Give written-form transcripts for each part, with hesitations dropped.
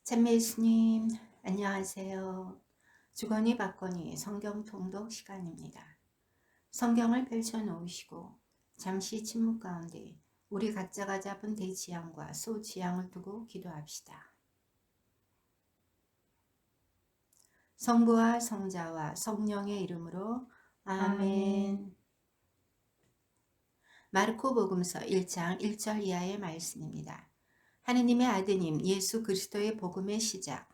찬미 예수님, 안녕하세요. 주거니 받거니 성경 통독 시간입니다. 성경을 펼쳐놓으시고 잠시 침묵 가운데 우리 각자가 잡은 대지향과 소지향을 두고 기도합시다. 성부와 성자와 성령의 이름으로 아멘. 아멘. 마르코 복음서 1장 1절 이하의 말씀입니다. 하느님의 아드님 예수 그리스도의 복음의 시작.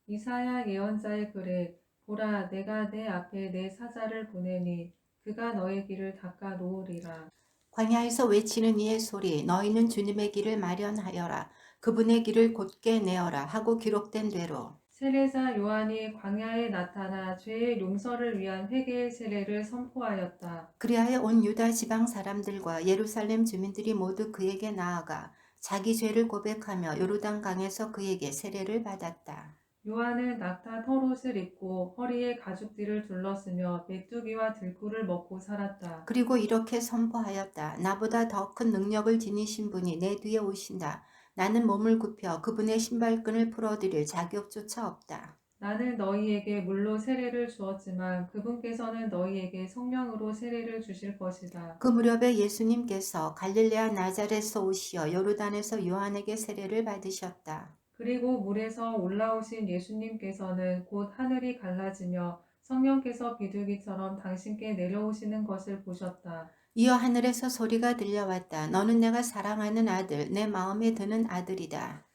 이사야 예언자의 글에 보라 내가 내 앞에 내 사자를 보내니 그가 너의 길을 닦아 놓으리라. 광야에서 외치는 이의 소리 너희는 주님의 길을 마련하여라. 그분의 길을 곧게 내어라 하고 기록된 대로 세례자 요한이 광야에 나타나 죄의 용서를 위한 회개의 세례를 선포하였다. 그리하여 온 유다 지방 사람들과 예루살렘 주민들이 모두 그에게 나아가 자기 죄를 고백하며 요르단 강에서 그에게 세례를 받았다. 요한은 낙타 털옷을 입고 허리에 가죽띠를 둘렀으며 메뚜기와 들꿀을 먹고 살았다. 그리고 이렇게 선포하였다. 나보다 더 큰 능력을 지니신 분이 내 뒤에 오신다. 나는 몸을 굽혀 그분의 신발끈을 풀어드릴 자격조차 없다. 나는 너희에게 물로 세례를 주었지만 그분께서는 너희에게 성령으로 세례를 주실 것이다. 그 무렵에 예수님께서 갈릴레아 나자렛에서 오시어 요르단에서 요한에게 세례를 받으셨다. 그리고 물에서 올라오신 예수님께서는 곧 하늘이 갈라지며 성령께서 비둘기처럼 당신께 내려오시는 것을 보셨다. 이어 하늘에서 소리가 들려왔다. 너는 내가 사랑하는 아들, 내 마음에 드는 아들이다.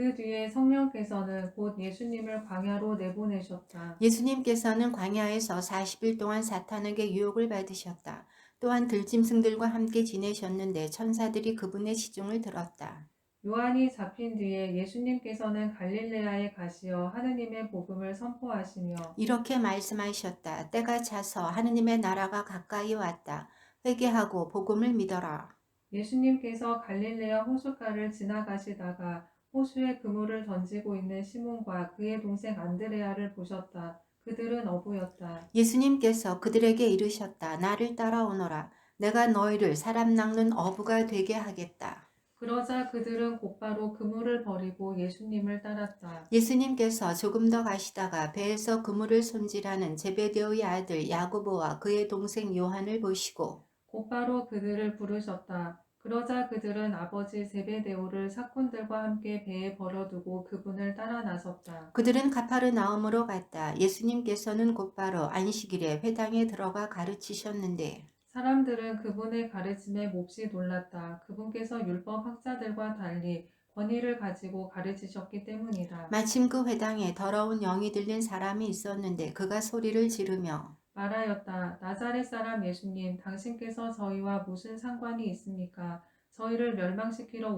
그 뒤에 성령께서는 곧 예수님을 광야로 내보내셨다. 예수님께서는 광야에서 40일 동안 사탄에게 유혹을 받으셨다. 또한 들짐승들과 함께 지내셨는데 천사들이 그분의 시중을 들었다. 요한이 잡힌 뒤에 예수님께서는 갈릴레아에 가시어 하느님의 복음을 선포하시며 이렇게 말씀하셨다. 때가 차서 하느님의 나라가 가까이 왔다. 회개하고 복음을 믿어라. 예수님께서 갈릴레아 호숫가를 지나가시다가 호수에 그물을 던지고 있는 시몬과 그의 동생 안드레아를 보셨다. 그들은 어부였다. 예수님께서 그들에게 이르셨다. 나를 따라오너라. 내가 너희를 사람 낚는 어부가 되게 하겠다. 그러자 그들은 곧바로 그물을 버리고 예수님을 따랐다. 예수님께서 조금 더 가시다가 배에서 그물을 손질하는 제베데오의 아들 야고보와 그의 동생 요한을 보시고 곧바로 그들을 부르셨다. 그러자 그들은 아버지 제베데오를 사꾼들과 함께 배에 버려두고 그분을 따라 나섰다. 그들은 가파르나움으로 갔다. 예수님께서는 곧바로 안식일에 회당에 들어가 가르치셨는데 사람들은 그분의 가르침에 몹시 놀랐다. 그분께서 율법 학자들과 달리 권위를 가지고 가르치셨기 때문이다. 마침 그 회당에 더러운 영이 들린 사람이 있었는데 그가 소리를 지르며 말하였다. 나자렛 사람 예수님, 당신께서 저희와 무슨 상관이 있습니까? 저희를 멸망시키러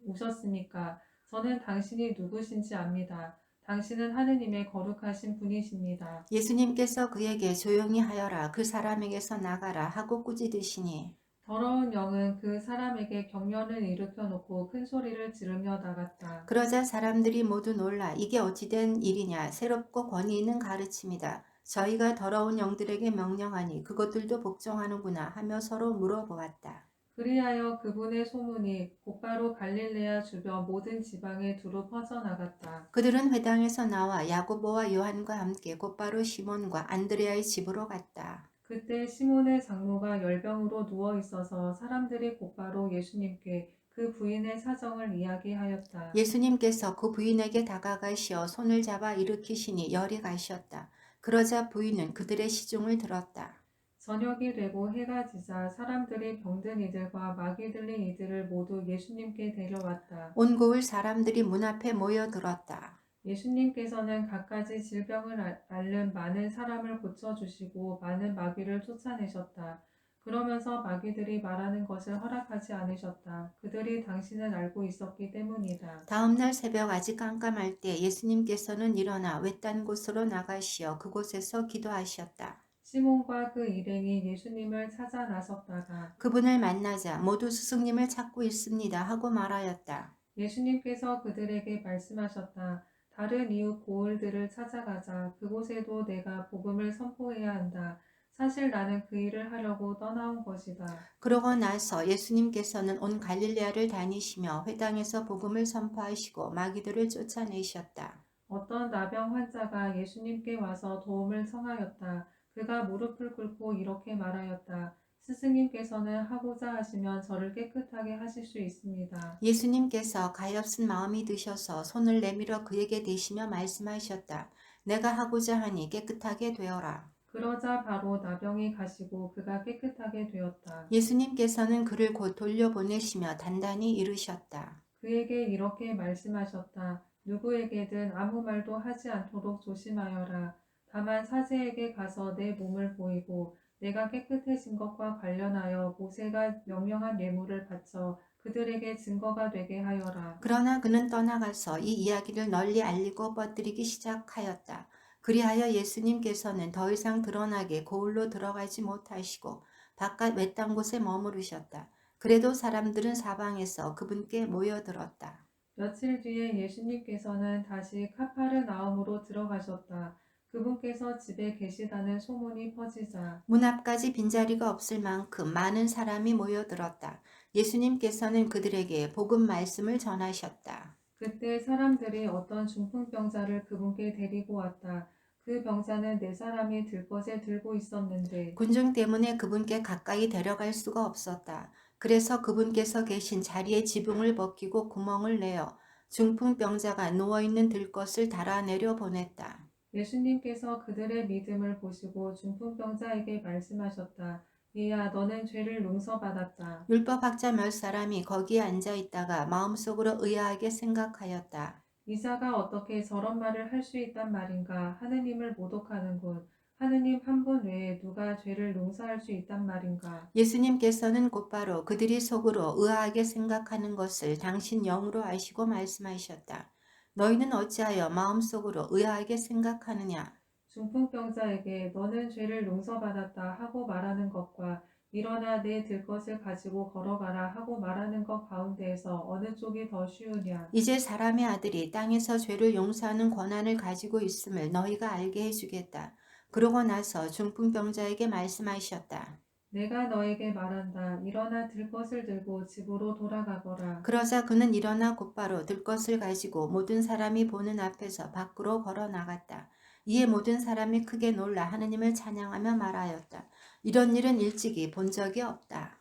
오셨습니까? 저는 당신이 누구신지 압니다. 당신은 하느님의 거룩하신 분이십니다. 예수님께서 그에게 조용히 하여라 그 사람에게서 나가라 하고 꾸짖으시니 더러운 영은 그 사람에게 경련을 일으켜 놓고 큰 소리를 지르며 나갔다. 그러자 사람들이 모두 놀라 이게 어찌된 일이냐 새롭고 권위 있는 가르침이다. 저희가 더러운 영들에게 명령하니 그것들도 복종하는구나 하며 서로 물어보았다. 그리하여 그분의 소문이 곧바로 갈릴레아 주변 모든 지방에 두루 퍼져나갔다. 그들은 회당에서 나와 야고보와 요한과 함께 곧바로 시몬과 안드레아의 집으로 갔다. 그때 시몬의 장모가 열병으로 누워 있어서 사람들이 곧바로 예수님께 그 부인의 사정을 이야기하였다. 예수님께서 그 부인에게 다가가시어 손을 잡아 일으키시니 열이 가셨다. 그러자 부인은 그들의 시중을 들었다. 저녁이 되고 해가 지자 사람들이 병든 이들과 마귀 들린 이들을 모두 예수님께 데려왔다. 온 고을 사람들이 문 앞에 모여들었다. 예수님께서는 갖가지 질병을 앓는 많은 사람을 고쳐주시고 많은 마귀를 쫓아내셨다. 그러면서 마귀들이 말하는 것을 허락하지 않으셨다. 그들이 당신을 알고 있었기 때문이다. 다음날 새벽 아직 깜깜할 때 예수님께서는 일어나 외딴 곳으로 나가시어 그곳에서 기도하셨다. 시몬과 그 일행이 예수님을 찾아 나섰다가 그분을 만나자 모두 스승님을 찾고 있습니다 하고 말하였다. 예수님께서 그들에게 말씀하셨다. 다른 이웃 고을들을 찾아가자. 그곳에도 내가 복음을 선포해야 한다. 사실 나는 그 일을 하려고 떠나온 것이다. 그러고 나서 예수님께서는 온 갈릴레아를 다니시며 회당에서 복음을 선포하시고 마귀들을 쫓아내셨다. 어떤 나병 환자가 예수님께 와서 도움을 청하였다. 그가 무릎을 꿇고 이렇게 말하였다. 스승님께서는 하고자 하시면 저를 깨끗하게 하실 수 있습니다. 예수님께서 가엾은 마음이 드셔서 손을 내밀어 그에게 대시며 말씀하셨다. 내가 하고자 하니 깨끗하게 되어라. 그러자 바로 나병이 가시고 그가 깨끗하게 되었다. 예수님께서는 그를 곧 돌려보내시며 단단히 이르셨다. 그에게 이렇게 말씀하셨다. 누구에게든 아무 말도 하지 않도록 조심하여라. 다만 사제에게 가서 내 몸을 보이고 내가 깨끗해진 것과 관련하여 모세가 명령한 예물을 바쳐 그들에게 증거가 되게 하여라. 그러나 그는 떠나가서 이 이야기를 널리 알리고 뻗들이기 시작하였다. 그리하여 예수님께서는 더 이상 드러나게 고을로 들어가지 못하시고 바깥 외딴 곳에 머무르셨다. 그래도 사람들은 사방에서 그분께 모여들었다. 며칠 뒤에 예수님께서는 다시 카파르나움으로 들어가셨다. 그분께서 집에 계시다는 소문이 퍼지자 문 앞까지 빈자리가 없을 만큼 많은 사람이 모여들었다. 예수님께서는 그들에게 복음 말씀을 전하셨다. 그때 사람들이 어떤 중풍병자를 그분께 데리고 왔다. 그 병자는 네 사람이 들것에 들고 있었는데 군중 때문에 그분께 가까이 데려갈 수가 없었다. 그래서 그분께서 계신 자리에 지붕을 벗기고 구멍을 내어 중풍병자가 누워있는 들것을 달아내려 보냈다. 예수님께서 그들의 믿음을 보시고 중풍병자에게 말씀하셨다. 이야, 너는 죄를 용서받았다. 율법학자 몇 사람이 거기에 앉아 있다가 마음속으로 의아하게 생각하였다. 이자가 어떻게 저런 말을 할 수 있단 말인가? 하느님을 모독하는군. 하느님 한 분 외에 누가 죄를 용서할 수 있단 말인가? 예수님께서는 곧바로 그들이 속으로 의아하게 생각하는 것을 당신 영으로 아시고 말씀하셨다. 너희는 어찌하여 마음속으로 의아하게 생각하느냐? 중풍병자에게 너는 죄를 용서받았다 하고 말하는 것과 일어나 내 들것을 가지고 걸어가라 하고 말하는 것 가운데에서 어느 쪽이 더 쉬우냐? 이제 사람의 아들이 땅에서 죄를 용서하는 권한을 가지고 있음을 너희가 알게 해주겠다. 그러고 나서 중풍병자에게 말씀하셨다. 내가 너에게 말한다. 일어나 들것을 들고 집으로 돌아가거라. 그러자 그는 일어나 곧바로 들 것을 가지고 모든 사람이 보는 앞에서 밖으로 걸어 나갔다. 이에 모든 사람이 크게 놀라 하느님을 찬양하며 말하였다. 이런 일은 일찍이 본 적이 없다.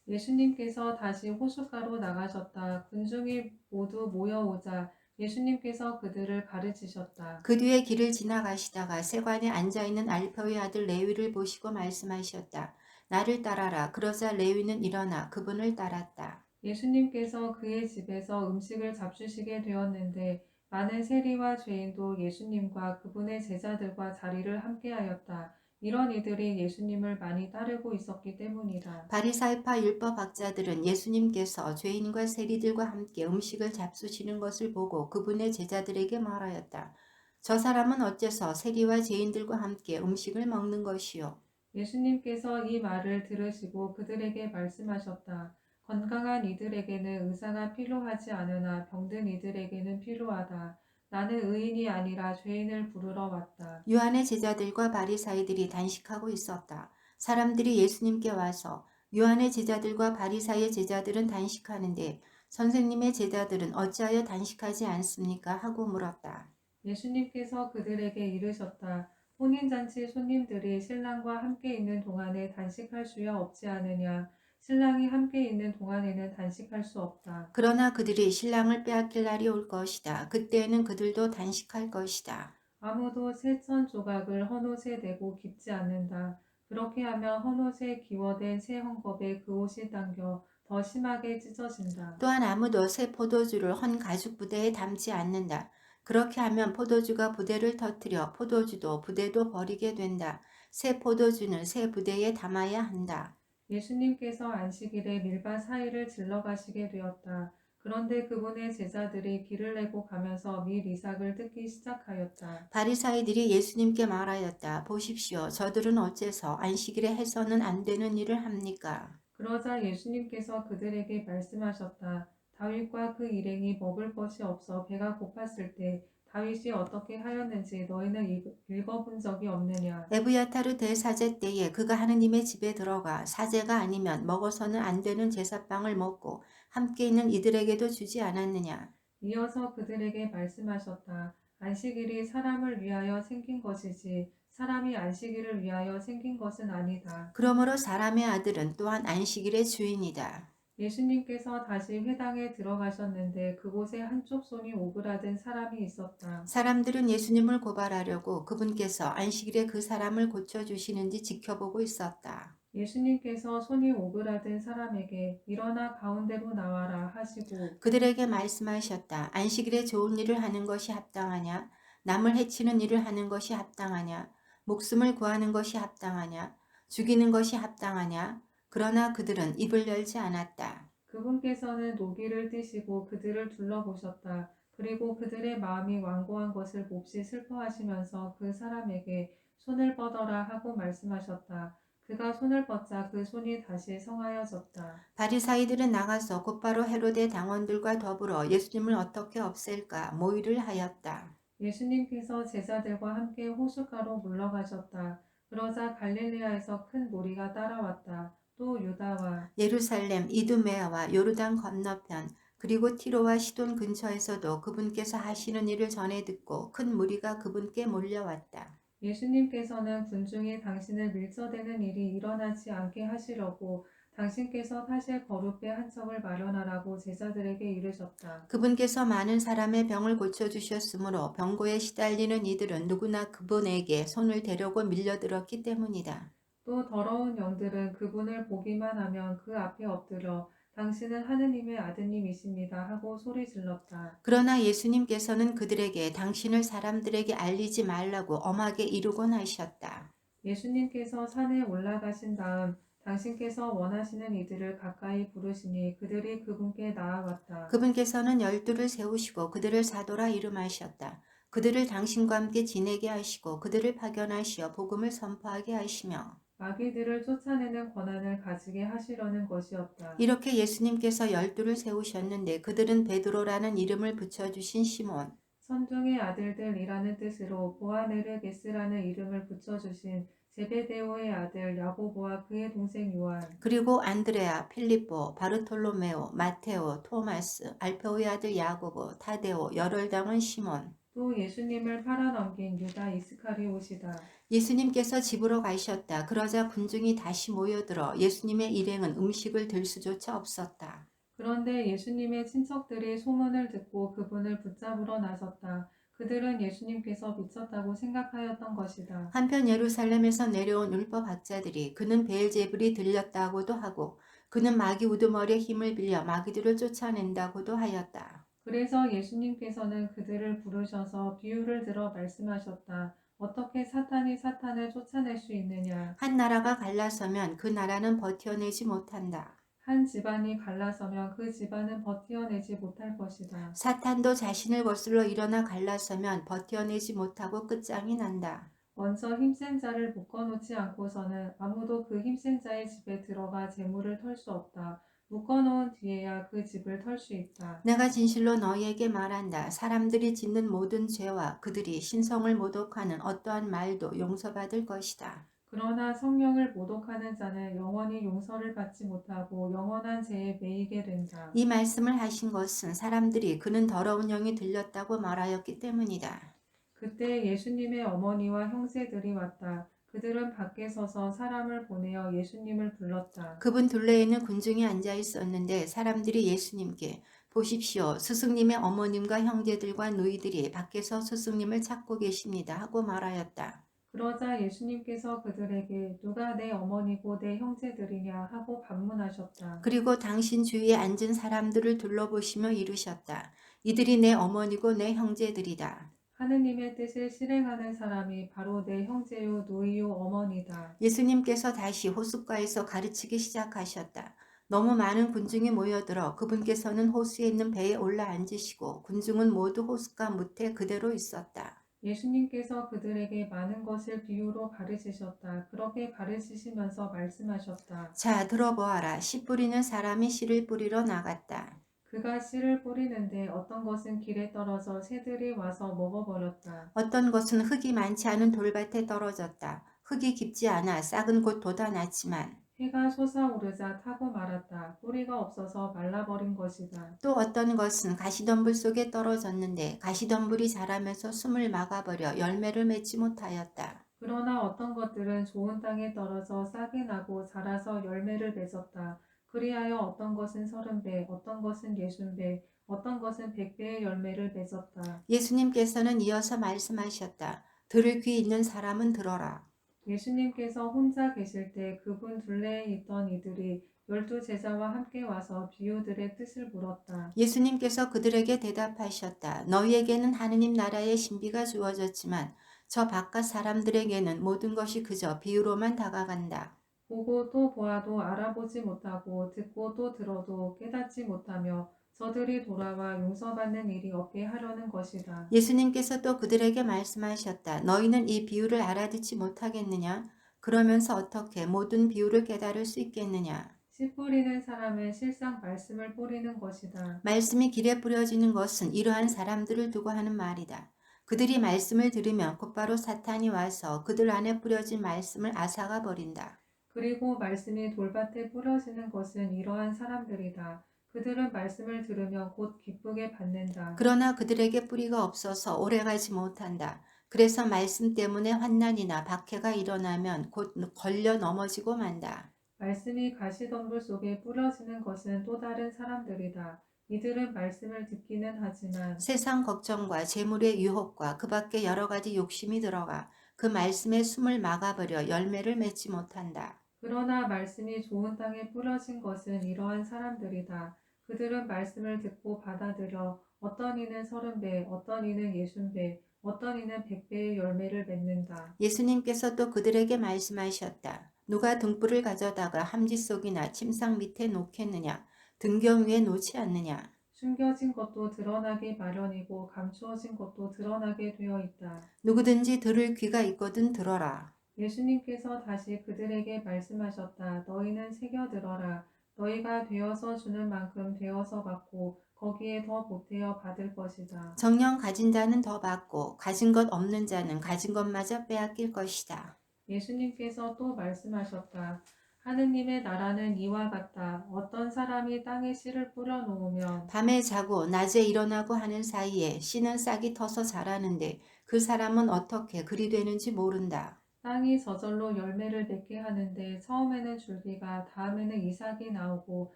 예수님께서 다시 호숫가로 나가셨다. 군중이 모두 모여오자 예수님께서 그들을 가르치셨다. 그 뒤에 길을 지나가시다가 세관에 앉아있는 알페오의 아들 레위를 보시고 말씀하셨다. 나를 따라라. 그러자 레위는 일어나 그분을 따랐다. 예수님께서 그의 집에서 음식을 잡수시게 되었는데 많은 세리와 죄인도 예수님과 그분의 제자들과 자리를 함께하였다. 이런 이들이 예수님을 많이 따르고 있었기 때문이다. 바리사이파 율법학자들은 예수님께서 죄인과 세리들과 함께 음식을 잡수시는 것을 보고 그분의 제자들에게 말하였다. 저 사람은 어째서 세리와 죄인들과 함께 음식을 먹는 것이요? 예수님께서 이 말을 들으시고 그들에게 말씀하셨다. 건강한 이들에게는 의사가 필요하지 않으나 병든 이들에게는 필요하다. 나는 의인이 아니라 죄인을 부르러 왔다. 요한의 제자들과 바리사이들이 단식하고 있었다. 사람들이 예수님께 와서 요한의 제자들과 바리사이의 제자들은 단식하는데 선생님의 제자들은 어찌하여 단식하지 않습니까? 하고 물었다. 예수님께서 그들에게 이르셨다. 혼인잔치 손님들이 신랑과 함께 있는 동안에 단식할 수야 없지 않으냐. 신랑이 함께 있는 동안에는 단식할 수 없다. 그러나 그들이 신랑을 빼앗길 날이 올 것이다. 그때에는 그들도 단식할 것이다. 아무도 새천 조각을 헌옷에 대고 깁지 않는다. 그렇게 하면 헌옷에 기워된 새 헝겊에 그 옷이 당겨 더 심하게 찢어진다. 또한 아무도 새 포도주를 헌 가죽 부대에 담지 않는다. 그렇게 하면 포도주가 부대를 터뜨려 포도주도 부대도 버리게 된다. 새 포도주는 새 부대에 담아야 한다. 예수님께서 안식일에 밀밭 사이를 질러 가시게 되었다. 그런데 그분의 제자들이 길을 내고 가면서 밀 이삭을 뜯기 시작하였다. 바리사이들이 예수님께 말하였다. 보십시오. 저들은 어째서 안식일에 해서는 안 되는 일을 합니까? 그러자 예수님께서 그들에게 말씀하셨다. 다윗과 그 일행이 먹을 것이 없어 배가 고팠을 때 다윗이 어떻게 하였는지 너희는 읽어본 적이 없느냐? 에브야타르 대사제 때에 그가 하느님의 집에 들어가 사제가 아니면 먹어서는 안 되는 제사빵을 먹고 함께 있는 이들에게도 주지 않았느냐. 이어서 그들에게 말씀하셨다. 안식일이 사람을 위하여 생긴 것이지 사람이 안식일을 위하여 생긴 것은 아니다. 그러므로 사람의 아들은 또한 안식일의 주인이다. 예수님께서 다시 회당에 들어가셨는데 그곳에 한쪽 손이 오그라든 사람이 있었다. 사람들은 예수님을 고발하려고 그분께서 안식일에 그 사람을 고쳐주시는지 지켜보고 있었다. 예수님께서 손이 오그라든 사람에게 일어나 가운데로 나와라 하시고 그들에게 말씀하셨다. 안식일에 좋은 일을 하는 것이 합당하냐? 남을 해치는 일을 하는 것이 합당하냐? 목숨을 구하는 것이 합당하냐? 죽이는 것이 합당하냐? 그러나 그들은 입을 열지 않았다. 그분께서는 노기를 띠시고 그들을 둘러보셨다. 그리고 그들의 마음이 완고한 것을 몹시 슬퍼하시면서 그 사람에게 손을 뻗어라 하고 말씀하셨다. 그가 손을 뻗자 그 손이 다시 성하여졌다. 바리사이들은 나가서 곧바로 헤로데 당원들과 더불어 예수님을 어떻게 없앨까 모의를 하였다. 예수님께서 제자들과 함께 호숫가로 물러가셨다. 그러자 갈릴레아에서 큰 무리가 따라왔다. 또 유다와 예루살렘, 이두메아와 요르단 건너편 그리고 티로와 시돈 근처에서도 그분께서 하시는 일을 전해 듣고 큰 무리가 그분께 몰려왔다. 예수님께서는 군중이 당신을 밀쳐대는 일이 일어나지 않게 하시려고 당신께서 타실 거룩배 한 척을 마련하라고 제자들에게 이르셨다. 그분께서 많은 사람의 병을 고쳐주셨으므로 병고에 시달리는 이들은 누구나 그분에게 손을 대려고 밀려들었기 때문이다. 또 더러운 영들은 그분을 보기만 하면 그 앞에 엎드려 당신은 하느님의 아드님이십니다 하고 소리 질렀다. 그러나 예수님께서는 그들에게 당신을 사람들에게 알리지 말라고 엄하게 이르곤 하셨다. 예수님께서 산에 올라가신 다음 당신께서 원하시는 이들을 가까이 부르시니 그들이 그분께 나아갔다. 그분께서는 12를 세우시고 그들을 사도라 이름하셨다. 그들을 당신과 함께 지내게 하시고 그들을 파견하시어 복음을 선포하게 하시며 마귀들을 쫓아내는 권한을 가지게 하시려는 것이었다. 이렇게 예수님께서 12를 세우셨는데 그들은 베드로라는 이름을 붙여주신 시몬 선중의 아들들이라는 뜻으로 보아네르게스라는 이름을 붙여주신 제베데오의 아들 야고보와 그의 동생 요한, 그리고 안드레아, 필립보, 바르톨로메오, 마테오, 토마스, 알페오의 아들 야고보, 타데오, 열흘당은 시몬 또 예수님을 팔아넘긴 유다 이스카리옷이다. 예수님께서 집으로 가셨다. 그러자 군중이 다시 모여들어 예수님의 일행은 음식을 들 수조차 없었다. 그런데 예수님의 친척들이 소문을 듣고 그분을 붙잡으러 나섰다. 그들은 예수님께서 미쳤다고 생각하였던 것이다. 한편 예루살렘에서 내려온 율법학자들이 그는 베엘제불이 들렸다고도 하고 그는 마귀 우두머리의 힘을 빌려 마귀들을 쫓아낸다고도 하였다. 그래서 예수님께서는 그들을 부르셔서 비유를 들어 말씀하셨다. 어떻게 사탄이 사탄을 쫓아낼 수 있느냐? 한 나라가 갈라서면 그 나라는 버텨내지 못한다. 한 집안이 갈라서면 그 집안은 버티어내지 못할 것이다. 사탄도 자신을 거슬러 일어나 갈라서면 버텨내지 못하고 끝장이 난다. 먼저 힘센 자를 묶어놓지 않고서는 아무도 그 힘센 자의 집에 들어가 재물을 털 수 없다. 묶어놓은 뒤에야 그 집을 털 수 있다. 내가 진실로 너희에게 말한다. 사람들이 짓는 모든 죄와 그들이 신성을 모독하는 어떠한 말도 용서받을 것이다. 그러나 성령을 모독하는 자는 영원히 용서를 받지 못하고 영원한 죄에 매이게 된다. 이 말씀을 하신 것은 사람들이 그는 더러운 영이 들렸다고 말하였기 때문이다. 그때 예수님의 어머니와 형제들이 왔다. 그들은 밖에 서서 사람을 보내어 예수님을 불렀다. 그분 둘레에는 군중이 앉아 있었는데 사람들이 예수님께 보십시오. 스승님의 어머님과 형제들과 누이들이 밖에서 스승님을 찾고 계십니다. 하고 말하였다. 그러자 예수님께서 그들에게 누가 내 어머니고 내 형제들이냐 하고 반문하셨다. 그리고 당신 주위에 앉은 사람들을 둘러보시며 이르셨다. 이들이 내 어머니고 내 형제들이다. 하느님의 뜻을 실행하는 사람이 바로 내 형제요 누이요 어머니다. 예수님께서 다시 호숫가에서 가르치기 시작하셨다. 너무 많은 군중이 모여들어 그분께서는 호수에 있는 배에 올라 앉으시고 군중은 모두 호숫가 무태 그대로 있었다. 예수님께서 그들에게 많은 것을 비유로 가르치셨다. 그렇게 가르치시면서 말씀하셨다. 자, 들어보아라. 씨 뿌리는 사람이 씨를 뿌리러 나갔다. 그가 씨를 뿌리는데 어떤 것은 길에 떨어져 새들이 와서 먹어버렸다. 어떤 것은 흙이 많지 않은 돌밭에 떨어졌다. 흙이 깊지 않아 싹은 곧 돋아났지만 해가 솟아오르자 타고 말았다. 뿌리가 없어서 말라버린 것이다. 또 어떤 것은 가시덤불 속에 떨어졌는데 가시덤불이 자라면서 숨을 막아버려 열매를 맺지 못하였다. 그러나 어떤 것들은 좋은 땅에 떨어져 싹이 나고 자라서 열매를 맺었다. 그리하여 어떤 것은 30배, 어떤 것은 60배, 어떤 것은 100배의 열매를 맺었다. 예수님께서는 이어서 말씀하셨다. 들을 귀 있는 사람은 들어라. 예수님께서 혼자 계실 때 그분 둘레에 있던 이들이 12제자와 함께 와서 비유들의 뜻을 물었다. 예수님께서 그들에게 대답하셨다. 너희에게는 하느님 나라의 신비가 주어졌지만 저 바깥 사람들에게는 모든 것이 그저 비유로만 다가간다. 보고 또 보아도 알아보지 못하고 듣고 또 들어도 깨닫지 못하며 저들이 돌아와 용서받는 일이 없게 하려는 것이다. 예수님께서 또 그들에게 말씀하셨다. 너희는 이 비유를 알아듣지 못하겠느냐? 그러면서 어떻게 모든 비유를 깨달을 수 있겠느냐? 씨 뿌리는 사람은 실상 말씀을 뿌리는 것이다. 말씀이 길에 뿌려지는 것은 이러한 사람들을 두고 하는 말이다. 그들이 말씀을 들으면 곧바로 사탄이 와서 그들 안에 뿌려진 말씀을 앗아가 버린다. 그리고 말씀이 돌밭에 뿌려지는 것은 이러한 사람들이다. 그들은 말씀을 들으면 곧 기쁘게 받는다. 그러나 그들에게 뿌리가 없어서 오래가지 못한다. 그래서 말씀 때문에 환난이나 박해가 일어나면 곧 걸려 넘어지고 만다. 말씀이 가시덤불 속에 뿌려지는 것은 또 다른 사람들이다. 이들은 말씀을 듣기는 하지만 세상 걱정과 재물의 유혹과 그 밖에 여러 가지 욕심이 들어가 그 말씀의 숨을 막아버려 열매를 맺지 못한다. 그러나 말씀이 좋은 땅에 뿌려진 것은 이러한 사람들이다. 그들은 말씀을 듣고 받아들여 어떤 이는 30배, 어떤 이는 60배, 어떤 이는 100배의 열매를 맺는다. 예수님께서 또 그들에게 말씀하셨다. 누가 등불을 가져다가 함지 속이나 침상 밑에 놓겠느냐? 등경 위에 놓지 않느냐? 숨겨진 것도 드러나기 마련이고 감추어진 것도 드러나게 되어 있다. 누구든지 들을 귀가 있거든 들어라. 예수님께서 다시 그들에게 말씀하셨다. 너희는 새겨들어라. 너희가 되어서 주는 만큼 되어서 받고 거기에 더 보태어 받을 것이다. 정령 가진 자는 더 받고 가진 것 없는 자는 가진 것마저 빼앗길 것이다. 예수님께서 또 말씀하셨다. 하느님의 나라는 이와 같다. 어떤 사람이 땅에 씨를 뿌려 놓으면 밤에 자고 낮에 일어나고 하는 사이에 씨는 싹이 터서 자라는데 그 사람은 어떻게 그리 되는지 모른다. 땅이 저절로 열매를 맺게 하는데 처음에는 줄기가 다음에는 이삭이 나오고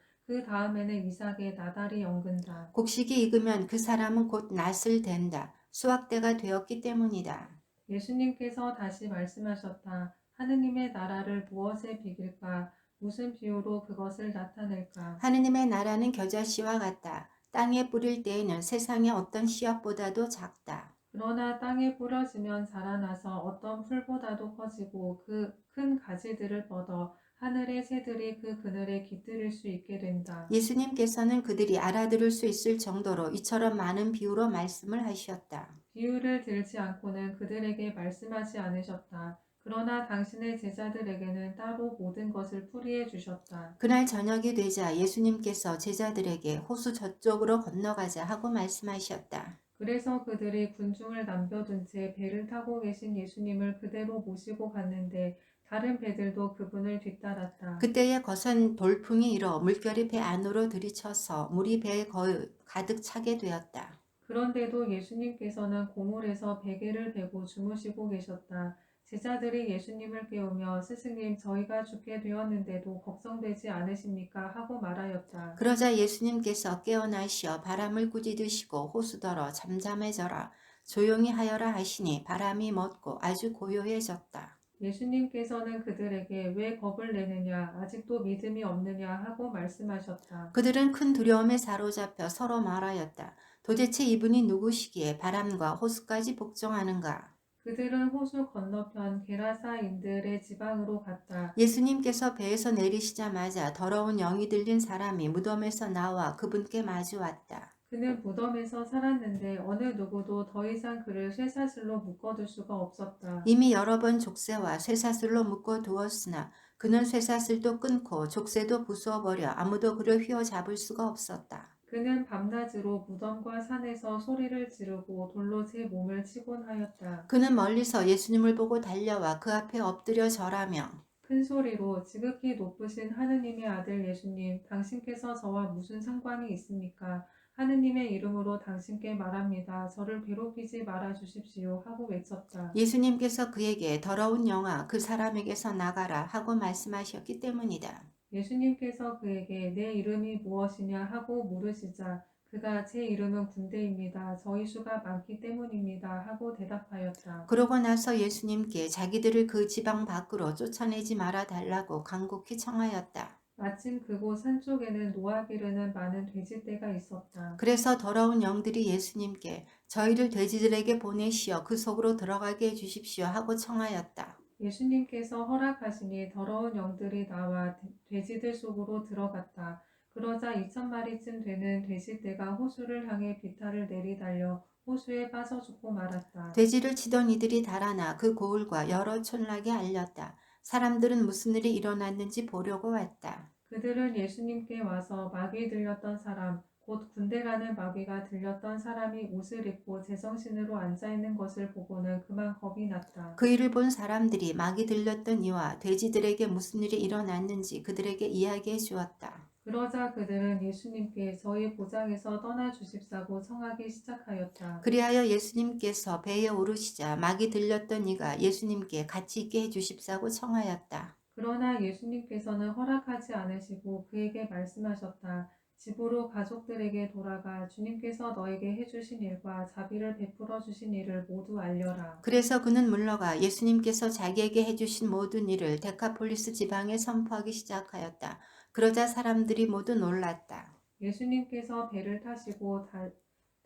그 다음에는 이삭의 나달이 엉근다. 곡식이 익으면 그 사람은 곧 낫을 된다. 수확대가 되었기 때문이다. 예수님께서 다시 말씀하셨다. 하느님의 나라를 무엇에 비길까? 무슨 비유로 그것을 나타낼까? 하느님의 나라는 겨자씨와 같다. 땅에 뿌릴 때에는 세상의 어떤 씨앗보다도 작다. 그러나 땅에 뿌려지면 자라나서 어떤 풀보다도 커지고 그 큰 가지들을 뻗어 하늘의 새들이 그 그늘에 깃들일 수 있게 된다. 예수님께서는 그들이 알아들을 수 있을 정도로 이처럼 많은 비유로 말씀을 하셨다. 비유를 들지 않고는 그들에게 말씀하지 않으셨다. 그러나 당신의 제자들에게는 따로 모든 것을 풀이해 주셨다. 그날 저녁이 되자 예수님께서 제자들에게 호수 저쪽으로 건너가자 하고 말씀하셨다. 그래서 그들이 군중을 남겨둔 채 배를 타고 계신 예수님을 그대로 모시고 갔는데 다른 배들도 그분을 뒤따랐다. 그때에 거센 돌풍이 일어 물결이 배 안으로 들이쳐서 물이 배에 거의 가득 차게 되었다. 그런데도 예수님께서는 고물에서 베개를 베고 주무시고 계셨다. 제자들이 예수님을 깨우며 스승님 저희가 죽게 되었는데도 걱정되지 않으십니까? 하고 말하였다. 그러자 예수님께서 깨어나시어 바람을 꾸짖으시고 호수더러 잠잠해져라 조용히 하여라 하시니 바람이 멎고 아주 고요해졌다. 예수님께서는 그들에게 왜 겁을 내느냐 아직도 믿음이 없느냐 하고 말씀하셨다. 그들은 큰 두려움에 사로잡혀 서로 말하였다. 도대체 이분이 누구시기에 바람과 호수까지 복종하는가? 그들은 호수 건너편 게라사인들의 지방으로 갔다. 예수님께서 배에서 내리시자마자 더러운 영이 들린 사람이 무덤에서 나와 그분께 마주 왔다. 그는 무덤에서 살았는데 어느 누구도 더 이상 그를 쇠사슬로 묶어둘 수가 없었다. 이미 여러 번 족쇄와 쇠사슬로 묶어 두었으나 그는 쇠사슬도 끊고 족쇄도 부수어버려 아무도 그를 휘어잡을 수가 없었다. 그는 밤낮으로 무덤과 산에서 소리를 지르고 돌로 제 몸을 치곤 하였다. 그는 멀리서 예수님을 보고 달려와 그 앞에 엎드려 절하며 큰 소리로 지극히 높으신 하느님의 아들 예수님, 당신께서 저와 무슨 상관이 있습니까? 하느님의 이름으로 당신께 말합니다. 저를 괴롭히지 말아 주십시오. 하고 외쳤다. 예수님께서 그에게 더러운 영아 그 사람에게서 나가라 하고 말씀하셨기 때문이다. 예수님께서 그에게 내 이름이 무엇이냐 하고 물으시자 그가 제 이름은 군대입니다. 저희 수가 많기 때문입니다. 하고 대답하였다. 그러고 나서 예수님께 자기들을 그 지방 밖으로 쫓아내지 말아 달라고 간곡히 청하였다. 마침 그곳 산쪽에는 노아 기르는 많은 돼지떼가 있었다. 그래서 더러운 영들이 예수님께 저희를 돼지들에게 보내시어 그 속으로 들어가게 해주십시오 하고 청하였다. 예수님께서 허락하시니 더러운 영들이 나와 돼지들 속으로 들어갔다. 그러자 2,000마리쯤 되는 돼지떼가 호수를 향해 비탈을 내리달려 호수에 빠져 죽고 말았다. 돼지를 치던 이들이 달아나 그 고을과 여러 촌락에 알렸다. 사람들은 무슨 일이 일어났는지 보려고 왔다. 그들은 예수님께 와서 마귀 들렸던 사람, 곧 군대라는 마귀가 들렸던 사람이 옷을 입고 제정신으로 앉아있는 것을 보고는 그만 겁이 났다. 그 일을 본 사람들이 막이 들렸던 이와 돼지들에게 무슨 일이 일어났는지 그들에게 이야기해 주었다. 그러자 그들은 예수님께 저희 고장에서 떠나 주십사고 청하기 시작하였다. 그리하여 예수님께서 배에 오르시자 막이 들렸던 이가 예수님께 같이 있게 해 주십사고 청하였다. 그러나 예수님께서는 허락하지 않으시고 그에게 말씀하셨다. 집으로 가족들에게 돌아가 주님께서 너에게 해주신 일과 자비를 베풀어 주신 일을 모두 알려라. 그래서 그는 물러가 예수님께서 자기에게 해주신 모든 일을 데카폴리스 지방에 선포하기 시작하였다. 그러자 사람들이 모두 놀랐다. 예수님께서 배를 타시고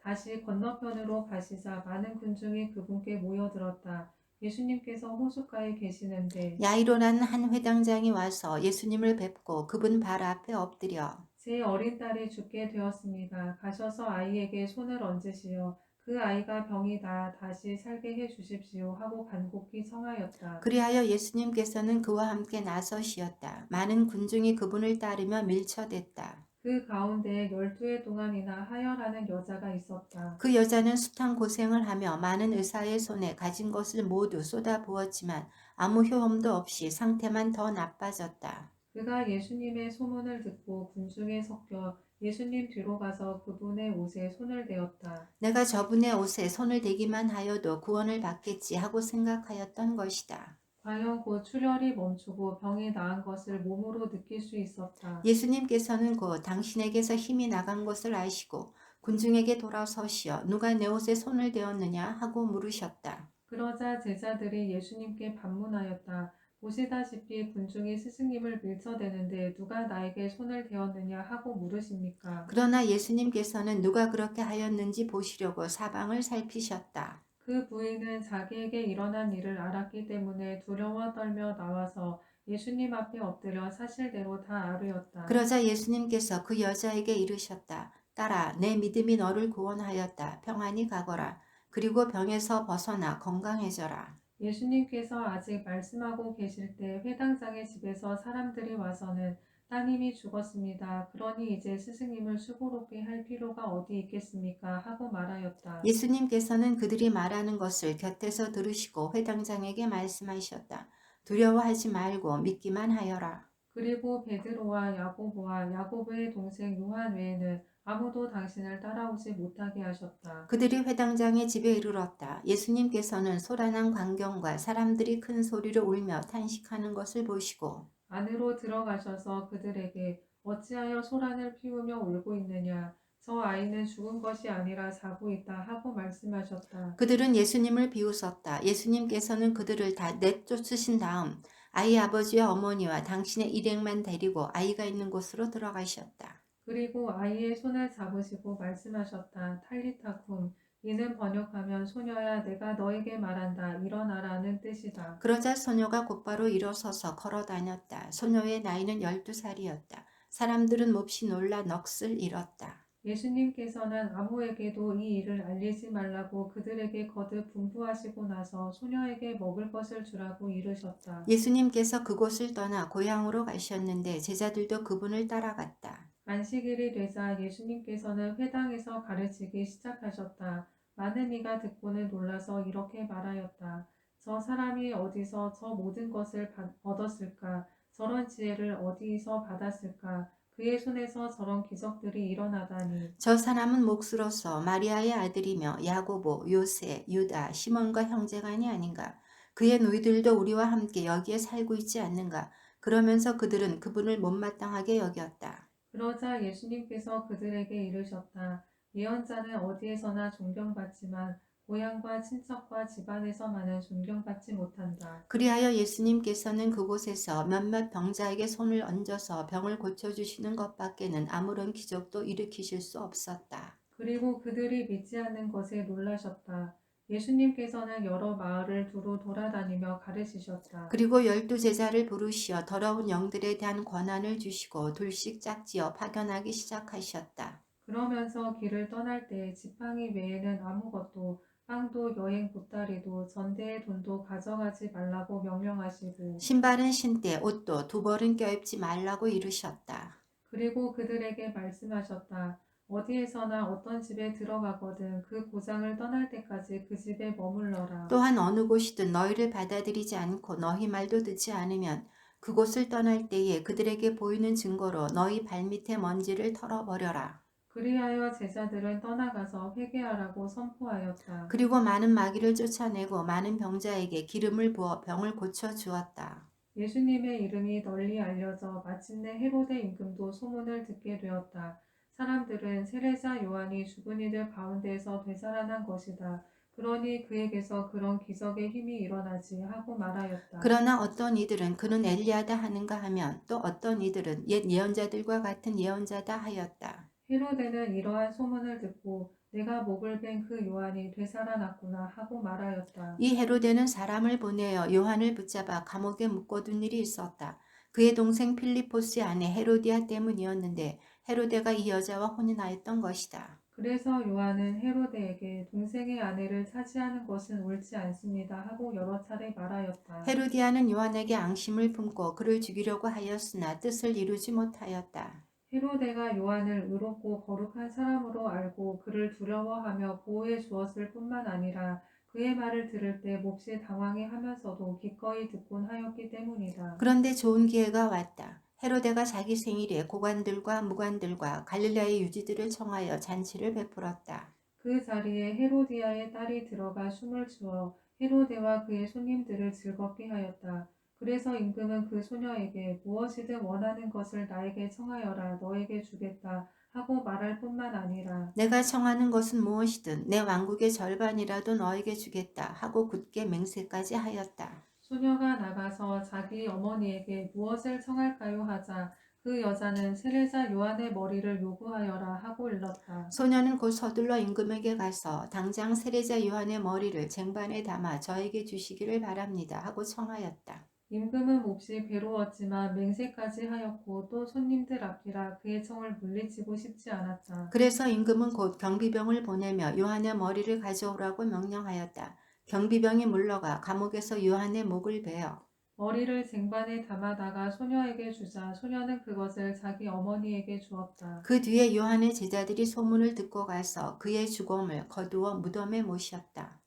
다시 건너편으로 가시자 많은 군중이 그분께 모여들었다. 예수님께서 호숫가에 계시는데 야이로라는 한 회당장이 와서 예수님을 뵙고 그분 발 앞에 엎드려 제 어린 딸이 죽게 되었습니다. 가셔서 아이에게 손을 얹으시어 그 아이가 병이 나아 다시 살게 해 주십시오 하고 간곡히 청하였다. 그리하여 예수님께서는 그와 함께 나서시었다. 많은 군중이 그분을 따르며 밀쳐댔다. 그 가운데 12해 동안이나 하여라는 여자가 있었다. 그 여자는 숱한 고생을 하며 많은 의사의 손에 가진 것을 모두 쏟아부었지만 아무 효험도 없이 상태만 더 나빠졌다. 그가 예수님의 소문을 듣고 군중에 섞여 예수님 뒤로 가서 그분의 옷에 손을 대었다. 내가 저분의 옷에 손을 대기만 하여도 구원을 받겠지 하고 생각하였던 것이다. 과연 곧 출혈이 멈추고 병이 나은 것을 몸으로 느낄 수 있었다. 예수님께서는 곧 당신에게서 힘이 나간 것을 아시고 군중에게 돌아서시어 누가 내 옷에 손을 대었느냐 하고 물으셨다. 그러자 제자들이 예수님께 반문하였다. 보시다시피 군중이 스승님을 밀쳐대는데 누가 나에게 손을 대었느냐 하고 물으십니까? 그러나 예수님께서는 누가 그렇게 하였는지 보시려고 사방을 살피셨다. 그 부인은 자기에게 일어난 일을 알았기 때문에 두려워 떨며 나와서 예수님 앞에 엎드려 사실대로 다 아뢰었다. 그러자 예수님께서 그 여자에게 이르셨다. 딸아, 내 믿음이 너를 구원하였다. 평안히 가거라. 그리고 병에서 벗어나 건강해져라. 예수님께서 아직 말씀하고 계실 때 회당장의 집에서 사람들이 와서는 따님이 죽었습니다. 그러니 이제 스승님을 수고롭게 할 필요가 어디 있겠습니까? 하고 말하였다. 예수님께서는 그들이 말하는 것을 곁에서 들으시고 회당장에게 말씀하셨다. 두려워하지 말고 믿기만 하여라. 그리고 베드로와 야고보와 야고보의 동생 요한 외에는 아무도 당신을 따라오지 못하게 하셨다. 그들이 회당장의 집에 이르렀다. 예수님께서는 소란한 광경과 사람들이 큰 소리로 울며 탄식하는 것을 보시고 안으로 들어가셔서 그들에게 어찌하여 소란을 피우며 울고 있느냐? 저 아이는 죽은 것이 아니라 자고 있다 하고 말씀하셨다. 그들은 예수님을 비웃었다. 예수님께서는 그들을 다 내쫓으신 다음 아이 아버지와 어머니와 당신의 일행만 데리고 아이가 있는 곳으로 들어가셨다. 그리고 아이의 손을 잡으시고 말씀하셨다. 탈리타쿰. 이는 번역하면 소녀야 내가 너에게 말한다. 일어나라는 뜻이다. 그러자 소녀가 곧바로 일어서서 걸어 다녔다. 소녀의 나이는 12살이었다. 사람들은 몹시 놀라 넋을 잃었다. 예수님께서는 아무에게도 이 일을 알리지 말라고 그들에게 거듭 분부하시고 나서 소녀에게 먹을 것을 주라고 이르셨다. 예수님께서 그곳을 떠나 고향으로 가셨는데 제자들도 그분을 따라갔다. 안식일이 되자 예수님께서는 회당에서 가르치기 시작하셨다. 많은 이가 듣고는 놀라서 이렇게 말하였다. 저 사람이 어디서 저 모든 것을 얻었을까? 저런 지혜를 어디서 받았을까? 그의 손에서 저런 기적들이 일어나다니. 저 사람은 몫으로서 마리아의 아들이며 야고보, 요세, 유다, 시몬과 형제간이 아닌가? 그의 누이들도 우리와 함께 여기에 살고 있지 않는가? 그러면서 그들은 그분을 못마땅하게 여겼다. 그러자 예수님께서 그들에게 이르셨다. 예언자는 어디에서나 존경받지만 고향과 친척과 집안에서만은 존경받지 못한다. 그리하여 예수님께서는 그곳에서 몇몇 병자에게 손을 얹어서 병을 고쳐주시는 것밖에는 아무런 기적도 일으키실 수 없었다. 그리고 그들이 믿지 않는 것에 놀라셨다. 예수님께서는 여러 마을을 두루 돌아다니며 가르치셨다. 그리고 12제자를 부르시어 더러운 영들에 대한 권한을 주시고 둘씩 짝지어 파견하기 시작하셨다. 그러면서 길을 떠날 때 지팡이 외에는 아무것도 빵도 여행 보따리도 전대의 돈도 가져가지 말라고 명령하시고 신발은 신되 옷도 두 벌은 껴입지 말라고 이르셨다. 그리고 그들에게 말씀하셨다. 어디에서나 어떤 집에 들어가거든 그 고장을 떠날 때까지 그 집에 머물러라. 또한 어느 곳이든 너희를 받아들이지 않고 너희 말도 듣지 않으면 그곳을 떠날 때에 그들에게 보이는 증거로 너희 발밑에 먼지를 털어버려라. 그리하여 제자들은 떠나가서 회개하라고 선포하였다. 그리고 많은 마귀를 쫓아내고 많은 병자에게 기름을 부어 병을 고쳐 주었다. 예수님의 이름이 널리 알려져 마침내 헤로데 임금도 소문을 듣게 되었다. 사람들은 세례자 요한이 죽은 이들 가운데에서 되살아난 것이다. 그러니 그에게서 그런 기적의 힘이 일어나지 하고 말하였다. 그러나 어떤 이들은 그는 엘리야다 하는가 하면 또 어떤 이들은 옛 예언자들과 같은 예언자다 하였다. 헤로데는 이러한 소문을 듣고 내가 목을 벤 그 요한이 되살아났구나 하고 말하였다. 이 헤로데는 사람을 보내어 요한을 붙잡아 감옥에 묶어둔 일이 있었다. 그의 동생 필리포스의 아내 헤로디아 때문이었는데 헤로데가 이 여자와 혼인하였던 것이다. 그래서 요한은 헤로데에게 동생의 아내를 차지하는 것은 옳지 않습니다 하고 여러 차례 말하였다. 헤로디아는 요한에게 앙심을 품고 그를 죽이려고 하였으나 뜻을 이루지 못하였다. 헤로데가 요한을 의롭고 거룩한 사람으로 알고 그를 두려워하며 보호해 주었을 뿐만 아니라 그의 말을 들을 때 몹시 당황해 하면서도 기꺼이 듣곤 하였기 때문이다. 그런데 좋은 기회가 왔다. 헤로데가 자기 생일에 고관들과 무관들과 갈릴라의 유지들을 청하여 잔치를 베풀었다. 그 자리에 헤로디아의 딸이 들어가 춤을 추어 헤로데와 그의 손님들을 즐겁게 하였다. 그래서 임금은 그 소녀에게 무엇이든 원하는 것을 나에게 청하여라 너에게 주겠다 하고 말할 뿐만 아니라 내가 청하는 것은 무엇이든 내 왕국의 절반이라도 너에게 주겠다 하고 굳게 맹세까지 하였다. 소녀가 나가서 자기 어머니에게 무엇을 청할까요 하자 그 여자는 세례자 요한의 머리를 요구하여라 하고 일렀다. 소녀는 곧 서둘러 임금에게 가서 당장 세례자 요한의 머리를 쟁반에 담아 저에게 주시기를 바랍니다 하고 청하였다. 임금은 몹시 괴로웠지만 맹세까지 하였고 또 손님들 앞이라 그의 청을 물리치고 싶지 않았다. 그래서 임금은 곧 경비병을 보내며 요한의 머리를 가져오라고 명령하였다. 경비병이 물러가 감옥에서 요한의 목을 베어 머리를 쟁반에 담아다가 소녀에게 주자 소녀는 그것을 자기 어머니에게 주었다. 그 뒤에 요한의 제자들이 소문을 듣고 가서 그의 죽음을 거두어 무덤에 모셨다.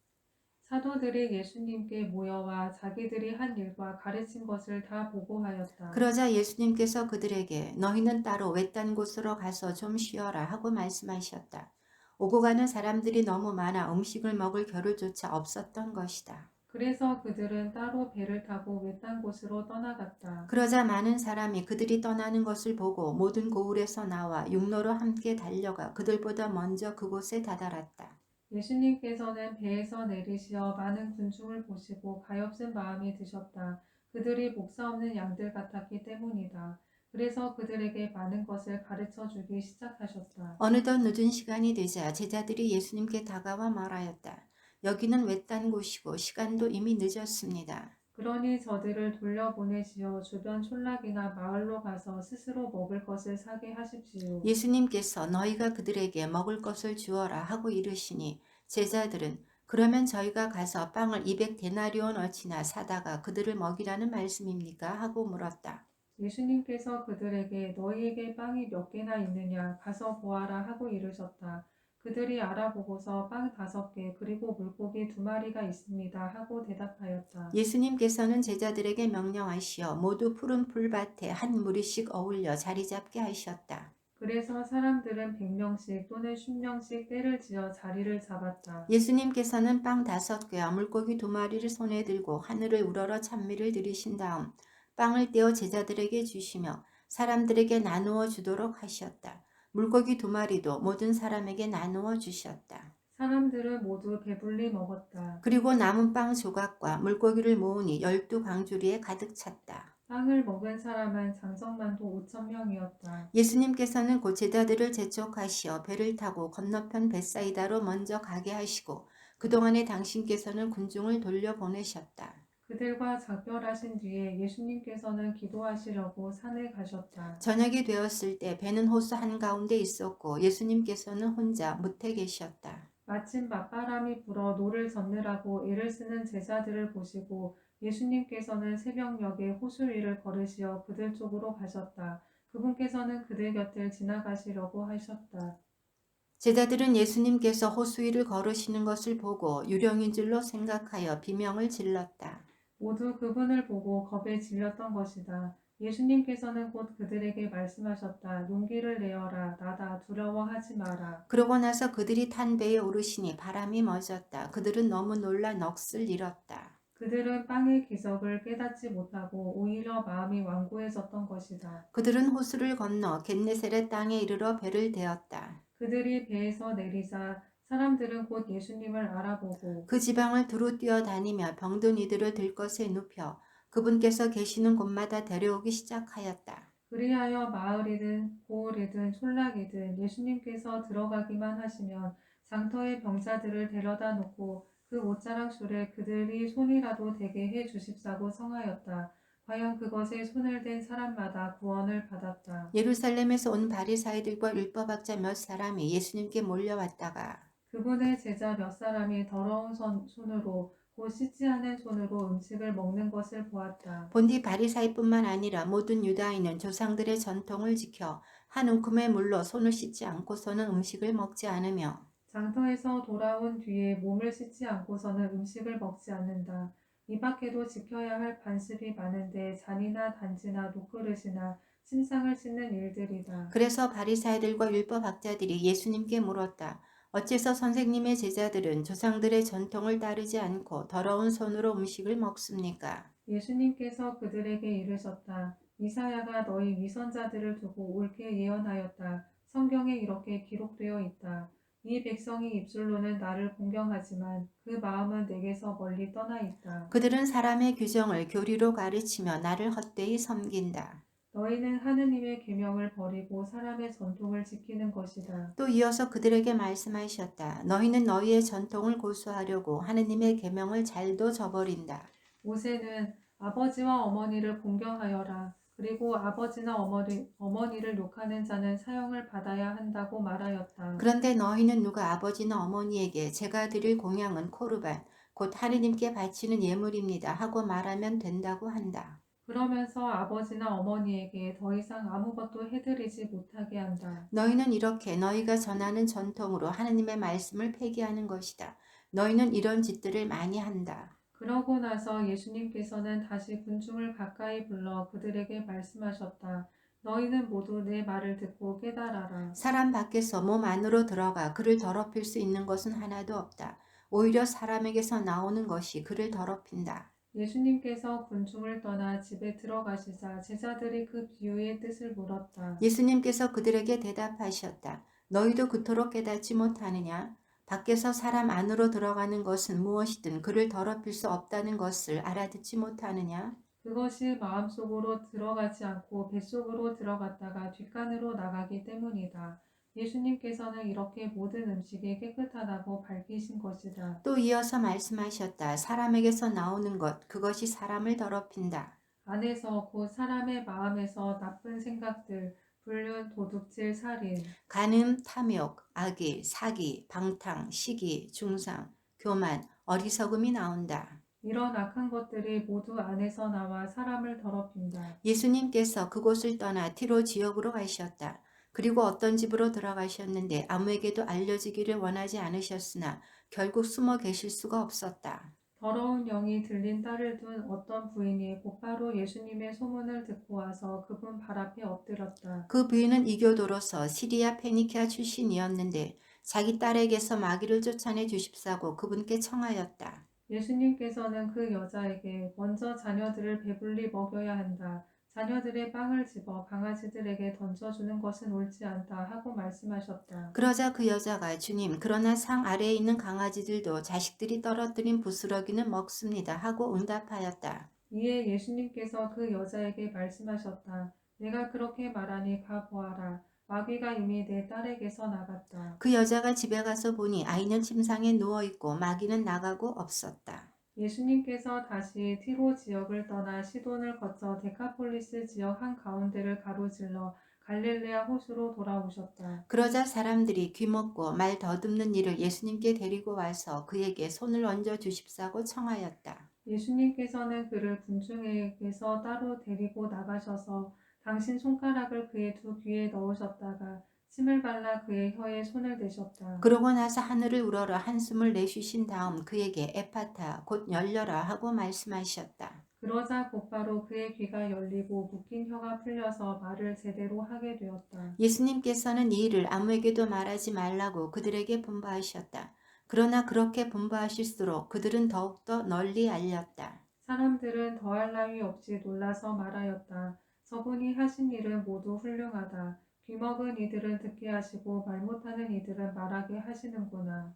사도들이 예수님께 모여와 자기들이 한 일과 가르친 것을 다 보고하였다. 그러자 예수님께서 그들에게 너희는 따로 외딴 곳으로 가서 좀 쉬어라 하고 말씀하셨다. 오고 가는 사람들이 너무 많아 음식을 먹을 겨를조차 없었던 것이다. 그래서 그들은 따로 배를 타고 외딴 곳으로 떠나갔다. 그러자 많은 사람이 그들이 떠나는 것을 보고 모든 고을에서 나와 육로로 함께 달려가 그들보다 먼저 그곳에 다다랐다. 예수님께서는 배에서 내리시어 많은 군중을 보시고 가엾은 마음이 드셨다. 그들이 목사 없는 양들 같았기 때문이다. 그래서 그들에게 많은 것을 가르쳐 주기 시작하셨다. 어느덧 늦은 시간이 되자 제자들이 예수님께 다가와 말하였다. 여기는 외딴 곳이고 시간도 이미 늦었습니다. 그러니 저들을 돌려보내시어 주변 촌락이나 마을로 가서 스스로 먹을 것을 사게 하십시오. 예수님께서 너희가 그들에게 먹을 것을 주어라 하고 이르시니 제자들은 그러면 저희가 가서 빵을 200데나리온 어치나 사다가 그들을 먹이라는 말씀입니까? 하고 물었다. 예수님께서 그들에게 너희에게 빵이 몇 개나 있느냐 가서 보아라 하고 이르셨다. 그들이 알아보고서 빵 5개 그리고 물고기 2마리가 있습니다 하고 대답하였다. 예수님께서는 제자들에게 명령하시어 모두 푸른 풀밭에 한 무리씩 어울려 자리 잡게 하셨다. 그래서 사람들은 100명씩 또는 10명씩 떼를 지어 자리를 잡았다. 예수님께서는 빵 5개와 물고기 2마리를 손에 들고 하늘을 우러러 찬미를 드리신 다음 빵을 떼어 제자들에게 주시며 사람들에게 나누어 주도록 하셨다. 물고기 2마리도 모든 사람에게 나누어 주셨다. 사람들은 모두 배불리 먹었다. 그리고 남은 빵 조각과 물고기를 모으니 12광주리에 가득 찼다. 빵을 먹은 사람은 장정만도 5,000명이었다. 예수님께서는 곧 제자들을 재촉하시어 배를 타고 건너편 벳사이다로 먼저 가게 하시고 그동안에 당신께서는 군중을 돌려보내셨다. 그들과 작별하신 뒤에 예수님께서는 기도하시려고 산에 가셨다. 저녁이 되었을 때 배는 호수 한가운데 있었고 예수님께서는 혼자 뭇에 계셨다. 마침 맞바람이 불어 노를 젓느라고 애를 쓰는 제자들을 보시고 예수님께서는 새벽녘에 호수 위를 걸으시어 그들 쪽으로 가셨다. 그분께서는 그들 곁을 지나가시려고 하셨다. 제자들은 예수님께서 호수 위를 걸으시는 것을 보고 유령인 줄로 생각하여 비명을 질렀다. 모두 그분을 보고 겁에 질렸던 것이다. 예수님께서는 곧 그들에게 말씀하셨다. 용기를 내어라. 나다. 두려워하지 마라. 그러고 나서 그들이 탄 배에 오르시니 바람이 멎었다. 그들은 너무 놀라 넋을 잃었다. 그들은 빵의 기적을 깨닫지 못하고 오히려 마음이 완고해졌던 것이다. 그들은 호수를 건너 겟네세렛 땅에 이르러 배를 대었다. 그들이 배에서 내리자 사람들은 곧 예수님을 알아보고 그 지방을 두루 뛰어다니며 병든 이들을 들것에 눕혀 그분께서 계시는 곳마다 데려오기 시작하였다. 그리하여 마을이든 고을이든 촌락이든 예수님께서 들어가기만 하시면 장터의 병자들을 데려다 놓고 그 옷자락 줄에 그들이 손이라도 대게 해 주십사고 성하였다. 과연 그것에 손을 댄 사람마다 구원을 받았다. 예루살렘에서 온 바리사이들과 율법학자 몇 사람이 예수님께 몰려왔다가 그분의 제자 몇 사람이 더러운 손으로 곧 씻지 않은 손으로 음식을 먹는 것을 보았다. 본디 바리사이뿐만 아니라 모든 유다인은 조상들의 전통을 지켜 한 움큼의 물로 손을 씻지 않고서는 음식을 먹지 않으며 장터에서 돌아온 뒤에 몸을 씻지 않고서는 음식을 먹지 않는다. 이 밖에도 지켜야 할 반습이 많은데 잔이나 단지나 녹그릇이나 침상을 씻는 일들이다. 그래서 바리사이들과 율법학자들이 예수님께 물었다. 어째서 선생님의 제자들은 조상들의 전통을 따르지 않고 더러운 손으로 음식을 먹습니까? 예수님께서 그들에게 이르셨다. 이사야가 너희 위선자들을 두고 옳게 예언하였다. 성경에 이렇게 기록되어 있다. 이 백성이 입술로는 나를 공경하지만 그 마음은 내게서 멀리 떠나 있다. 그들은 사람의 규정을 교리로 가르치며 나를 헛되이 섬긴다. 너희는 하느님의 계명을 버리고 사람의 전통을 지키는 것이다. 또 이어서 그들에게 말씀하셨다. 너희는 너희의 전통을 고수하려고 하느님의 계명을 잘도 저버린다. 모세는 아버지와 어머니를 공경하여라. 그리고 아버지나 어머니를 욕하는 자는 사형을 받아야 한다고 말하였다. 그런데 너희는 누가 아버지나 어머니에게 제가 드릴 공양은 코르반 곧 하느님께 바치는 예물입니다 하고 말하면 된다고 한다. 그러면서 아버지나 어머니에게 더 이상 아무것도 해드리지 못하게 한다. 너희는 이렇게 너희가 전하는 전통으로 하느님의 말씀을 폐기하는 것이다. 너희는 이런 짓들을 많이 한다. 그러고 나서 예수님께서는 다시 군중을 가까이 불러 그들에게 말씀하셨다. 너희는 모두 내 말을 듣고 깨달아라. 사람 밖에서 몸 안으로 들어가 그를 더럽힐 수 있는 것은 하나도 없다. 오히려 사람에게서 나오는 것이 그를 더럽힌다. 예수님께서 군중을 떠나 집에 들어가시자 제자들이 그 비유의 뜻을 물었다. 예수님께서 그들에게 대답하셨다. 너희도 그토록 깨닫지 못하느냐? 밖에서 사람 안으로 들어가는 것은 무엇이든 그를 더럽힐 수 없다는 것을 알아듣지 못하느냐? 그것이 마음속으로 들어가지 않고 뱃속으로 들어갔다가 뒷간으로 나가기 때문이다. 예수님께서는 이렇게 모든 음식이 깨끗하다고 밝히신 것이다. 또 이어서 말씀하셨다. 사람에게서 나오는 것, 그것이 사람을 더럽힌다. 안에서 곧 사람의 마음에서 나쁜 생각들, 불륜, 도둑질, 살인, 간음, 탐욕, 악의, 사기, 방탕, 시기, 중상, 교만, 어리석음이 나온다. 이런 악한 것들이 모두 안에서 나와 사람을 더럽힌다. 예수님께서 그곳을 떠나 티로 지역으로 가셨다. 그리고 어떤 집으로 들어가셨는데 아무에게도 알려지기를 원하지 않으셨으나 결국 숨어 계실 수가 없었다. 더러운 영이 들린 딸을 둔 어떤 부인이 곧바로 예수님의 소문을 듣고 와서 그분 발 앞에 엎드렸다. 그 부인은 이교도로서 시리아 페니키아 출신이었는데 자기 딸에게서 마귀를 쫓아내 주십사고 그분께 청하였다. 예수님께서는 그 여자에게 먼저 자녀들을 배불리 먹여야 한다. 자녀들의 빵을 집어 강아지들에게 던져주는 것은 옳지 않다 하고 말씀하셨다. 그러자 그 여자가 주님, 그러나 상 아래에 있는 강아지들도 자식들이 떨어뜨린 부스러기는 먹습니다 하고 응답하였다. 이에 예수님께서 그 여자에게 말씀하셨다. 내가 그렇게 말하니 가 보아라. 마귀가 이미 내 딸에게서 나갔다. 그 여자가 집에 가서 보니 아이는 침상에 누워 있고 마귀는 나가고 없었다. 예수님께서 다시 티로 지역을 떠나 시돈을 거쳐 데카폴리스 지역 한가운데를 가로질러 갈릴레아 호수로 돌아오셨다. 그러자 사람들이 귀먹고 말 더듬는 이를 예수님께 데리고 와서 그에게 손을 얹어 주십사고 청하였다. 예수님께서는 그를 군중에게서 따로 데리고 나가셔서 당신 손가락을 그의 두 귀에 넣으셨다가 침을 발라 그의 혀에 손을 대셨다. 그러고 나서 하늘을 우러러 한숨을 내쉬신 다음 그에게 에파타 곧 열려라 하고 말씀하셨다. 그러자 곧바로 그의 귀가 열리고 묶인 혀가 풀려서 말을 제대로 하게 되었다. 예수님께서는 이 일을 아무에게도 말하지 말라고 그들에게 분부하셨다. 그러나 그렇게 분부하실수록 그들은 더욱더 널리 알렸다. 사람들은 더할 나위 없이 놀라서 말하였다. 저분이 하신 일은 모두 훌륭하다. 귀먹은 이들은 듣게 하시고 말 못하는 이들은 말하게 하시는구나.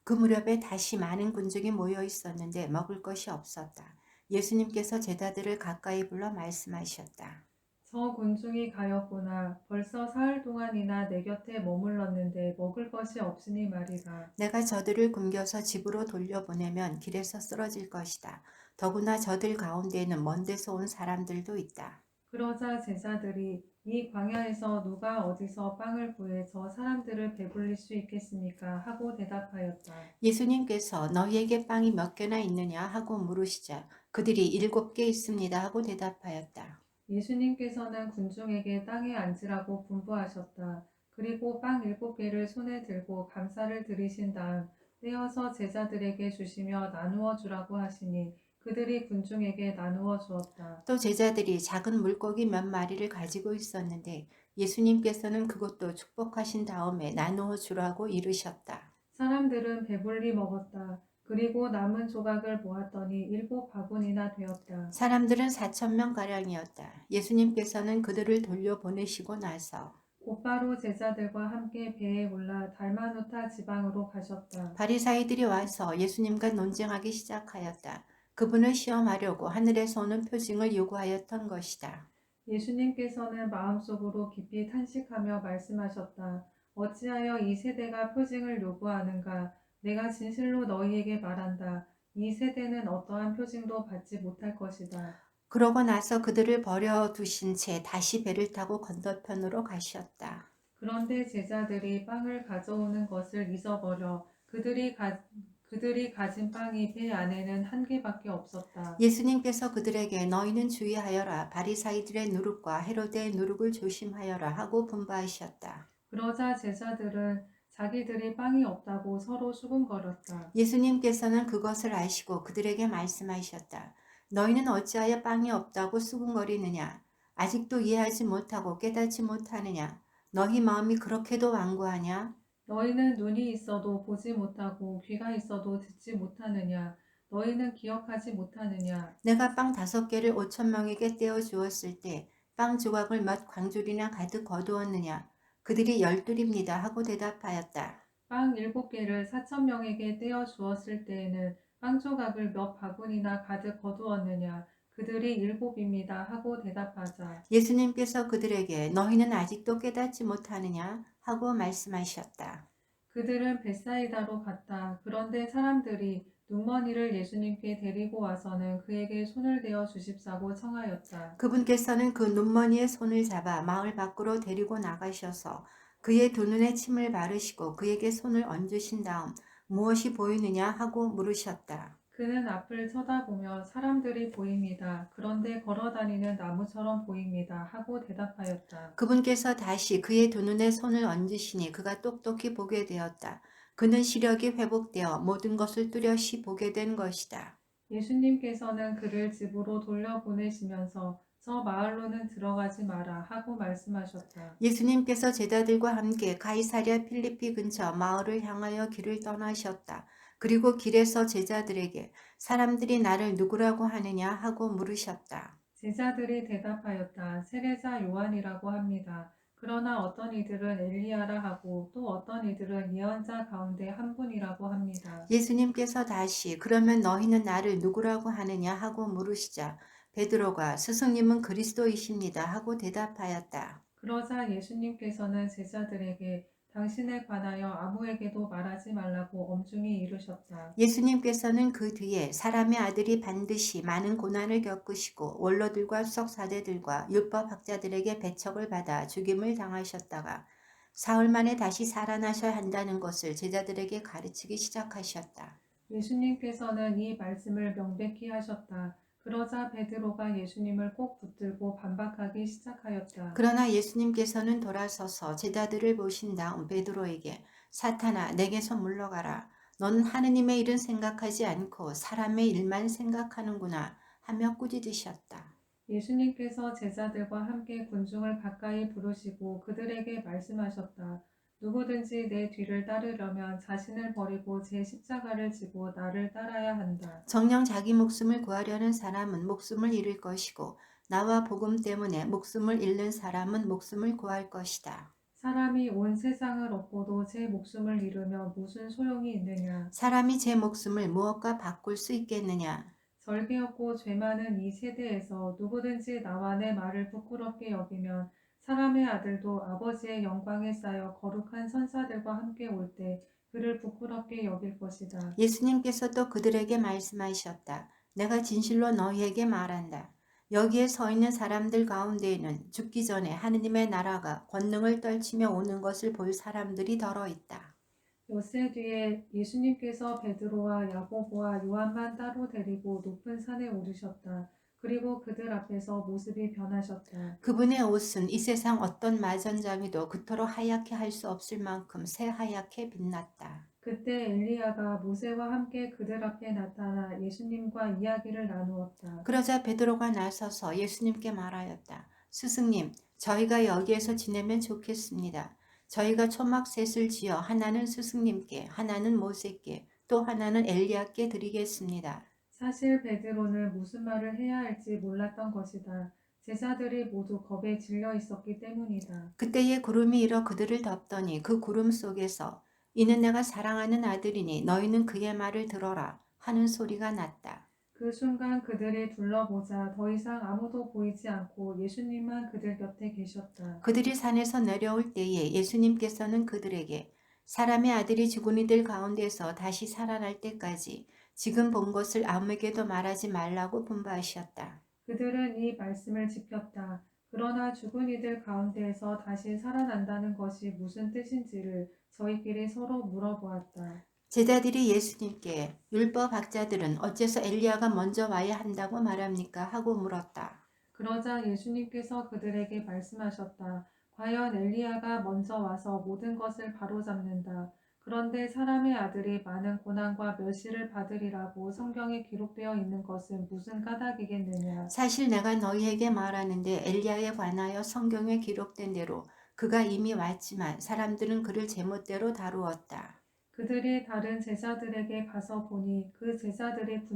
그 무렵에 다시 많은 군중이 모여 있었는데 먹을 것이 없었다. 예수님께서 제자들을 가까이 불러 말씀하셨다. 저 군중이 가였구나. 벌써 사흘 동안이나 내 곁에 머물렀는데 먹을 것이 없으니 말이다. 내가 저들을 굶겨서 집으로 돌려보내면 길에서 쓰러질 것이다. 더구나 저들 가운데에는 먼 데서 온 사람들도 있다. 그러자 제자들이 이 광야에서 누가 어디서 빵을 구해 저 사람들을 배불릴 수 있겠습니까? 하고 대답하였다. 예수님께서 너희에게 빵이 몇 개나 있느냐 하고 물으시자 그들이 7개 있습니다 하고 대답하였다. 예수님께서는 군중에게 땅에 앉으라고 분부하셨다. 그리고 빵 7개를 손에 들고 감사를 드리신 다음 떼어서 제자들에게 주시며 나누어 주라고 하시니 그들이 군중에게 나누어 주었다. 또 제자들이 작은 물고기 몇 마리를 가지고 있었는데 예수님께서는 그것도 축복하신 다음에 나누어 주라고 이르셨다. 사람들은 배불리 먹었다. 그리고 남은 조각을 모았더니 7바구니나 되었다. 사람들은 4,000명가량이었다. 예수님께서는 그들을 돌려보내시고 나서 곧바로 제자들과 함께 배에 올라 달마누타 지방으로 가셨다. 바리사이들이 와서 예수님과 논쟁하기 시작하였다. 그분을 시험하려고 하늘에서 오는 표징을 요구하였던 것이다. 예수님께서는 마음속으로 깊이 탄식하며 말씀하셨다. 어찌하여 이 세대가 표징을 요구하는가? 내가 진실로 너희에게 말한다. 이 세대는 어떠한 표징도 받지 못할 것이다. 그러고 나서 그들을 버려두신 채 다시 배를 타고 건너편으로 가셨다. 그런데 제자들이 빵을 가져오는 것을 잊어버려 그들이 가진 빵이 배 안에는 1개밖에 없었다. 예수님께서 그들에게 너희는 주의하여라. 바리사이들의 누룩과 헤로데의 누룩을 조심하여라 하고 분부하셨다. 그러자 제자들은 자기들이 빵이 없다고 서로 수군거렸다. 예수님께서는 그것을 아시고 그들에게 말씀하셨다. 너희는 어찌하여 빵이 없다고 수군거리느냐? 아직도 이해하지 못하고 깨닫지 못하느냐? 너희 마음이 그렇게도 완고하냐? 너희는 눈이 있어도 보지 못하고 귀가 있어도 듣지 못하느냐? 너희는 기억하지 못하느냐? 내가 빵 5개를 5,000명에게 떼어 주었을 때 빵 조각을 몇 광줄이나 가득 거두었느냐? 그들이 12입니다 하고 대답하였다. 빵 7개를 4,000명에게 떼어 주었을 때에는 빵 조각을 몇 바구니나 가득 거두었느냐? 그들이 7입니다 하고 대답하자. 예수님께서 그들에게 너희는 아직도 깨닫지 못하느냐 하고 말씀하셨다. 그들은 벳사이다로 갔다. 그런데 사람들이 눈먼이를 예수님께 데리고 와서는 그에게 손을 대어 주십사고 청하였다. 그분께서는 그 눈머니의 손을 잡아 마을 밖으로 데리고 나가셔서 그의 두 눈에 침을 바르시고 그에게 손을 얹으신 다음 무엇이 보이느냐 하고 물으셨다. 그는 앞을 쳐다보며 사람들이 보입니다. 그런데 걸어다니는 나무처럼 보입니다. 하고 대답하였다. 그분께서 다시 그의 두 눈에 손을 얹으시니 그가 똑똑히 보게 되었다. 그는 시력이 회복되어 모든 것을 뚜렷이 보게 된 것이다. 예수님께서는 그를 집으로 돌려보내시면서 저 마을로는 들어가지 마라 하고 말씀하셨다. 예수님께서 제자들과 함께 가이사랴 필리피 근처 마을을 향하여 길을 떠나셨다. 그리고 길에서 제자들에게 사람들이 나를 누구라고 하느냐 하고 물으셨다. 제자들이 대답하였다. 세례자 요한이라고 합니다. 그러나 어떤 이들은 엘리야라 하고 또 어떤 이들은 예언자 가운데 한 분이라고 합니다. 예수님께서 다시 그러면 너희는 나를 누구라고 하느냐 하고 물으시자 베드로가 스승님은 그리스도이십니다 하고 대답하였다. 그러자 예수님께서는 제자들에게 당신에 관하여 아무에게도 말하지 말라고 엄중히 이르셨다. 예수님께서는 그 뒤에 사람의 아들이 반드시 많은 고난을 겪으시고 원로들과 수석사대들과 율법학자들에게 배척을 받아 죽임을 당하셨다가 사흘 만에 다시 살아나셔야 한다는 것을 제자들에게 가르치기 시작하셨다. 예수님께서는 이 말씀을 명백히 하셨다. 그러자 베드로가 예수님을 꼭 붙들고 반박하기 시작하였다. 그러나 예수님께서는 돌아서서 제자들을 보신 다음 베드로에게 사탄아 내게서 물러가라. 너는 하느님의 일은 생각하지 않고 사람의 일만 생각하는구나 하며 꾸짖으셨다. 예수님께서 제자들과 함께 군중을 가까이 부르시고 그들에게 말씀하셨다. 누구든지 내 뒤를 따르려면 자신을 버리고 제 십자가를 지고 나를 따라야 한다. 정녕 자기 목숨을 구하려는 사람은 목숨을 잃을 것이고 나와 복음 때문에 목숨을 잃는 사람은 목숨을 구할 것이다. 사람이 온 세상을 얻고도 제 목숨을 잃으면 무슨 소용이 있느냐. 사람이 제 목숨을 무엇과 바꿀 수 있겠느냐. 절개없고 죄 많은 이 세대에서 누구든지 나와 내 말을 부끄럽게 여기면 사람의 아들도 아버지의 영광에 쌓여 거룩한 선사들과 함께 올 때 그를 부끄럽게 여길 것이다. 예수님께서 또 그들에게 말씀하셨다. 내가 진실로 너희에게 말한다. 여기에 서 있는 사람들 가운데에는 죽기 전에 하느님의 나라가 권능을 떨치며 오는 것을 볼 사람들이 더러 있다. 엿새 뒤에 예수님께서 베드로와 야고보와 요한만 따로 데리고 높은 산에 오르셨다. 그리고 그들 앞에서 모습이 변하셨다. 그분의 옷은 이 세상 어떤 마전장이도 그토록 하얗게 할 수 없을 만큼 새하얗게 빛났다. 그때 엘리야가 모세와 함께 그들 앞에 나타나 예수님과 이야기를 나누었다. 그러자 베드로가 나서서 예수님께 말하였다. 스승님, 저희가 여기에서 지내면 좋겠습니다. 저희가 초막셋을 지어 하나는 스승님께, 하나는 모세께, 또 하나는 엘리야께 드리겠습니다. 사실 베드로는 무슨 말을 해야 할지 몰랐던 것이다. 제자들이 모두 겁에 질려 있었기 때문이다. 그때에 구름이 일어 그들을 덮더니 그 구름 속에서 이는 내가 사랑하는 아들이니 너희는 그의 말을 들어라 하는 소리가 났다. 그 순간 그들이 둘러보자 더 이상 아무도 보이지 않고 예수님만 그들 곁에 계셨다. 그들이 산에서 내려올 때에 예수님께서는 그들에게 사람의 아들이 죽은 이들 가운데서 다시 살아날 때까지 지금 본 것을 아무에게도 말하지 말라고 분부하셨다. 그들은 이 말씀을 지켰다. 그러나 죽은 이들 가운데에서 다시 살아난다는 것이 무슨 뜻인지를 저희끼리 서로 물어보았다. 제자들이 예수님께 율법학자들은 어째서 엘리야가 먼저 와야 한다고 말합니까? 하고 물었다. 그러자 예수님께서 그들에게 말씀하셨다. 과연 엘리야가 먼저 와서 모든 것을 바로잡는다. 그런데 사람의 아들이 많은 고난과 멸시를 받으리라고 성경에 기록되어 있는 것은 무슨 까닭이겠느냐. 사실 내가 너희에게 말하는데 엘리야에 관하여 성경에 기록된 대로 그가 이미 왔지만 사람들은 그를 제멋대로 다루었다. 그들이 다른 제자들에게 가서 보니 그 제자들이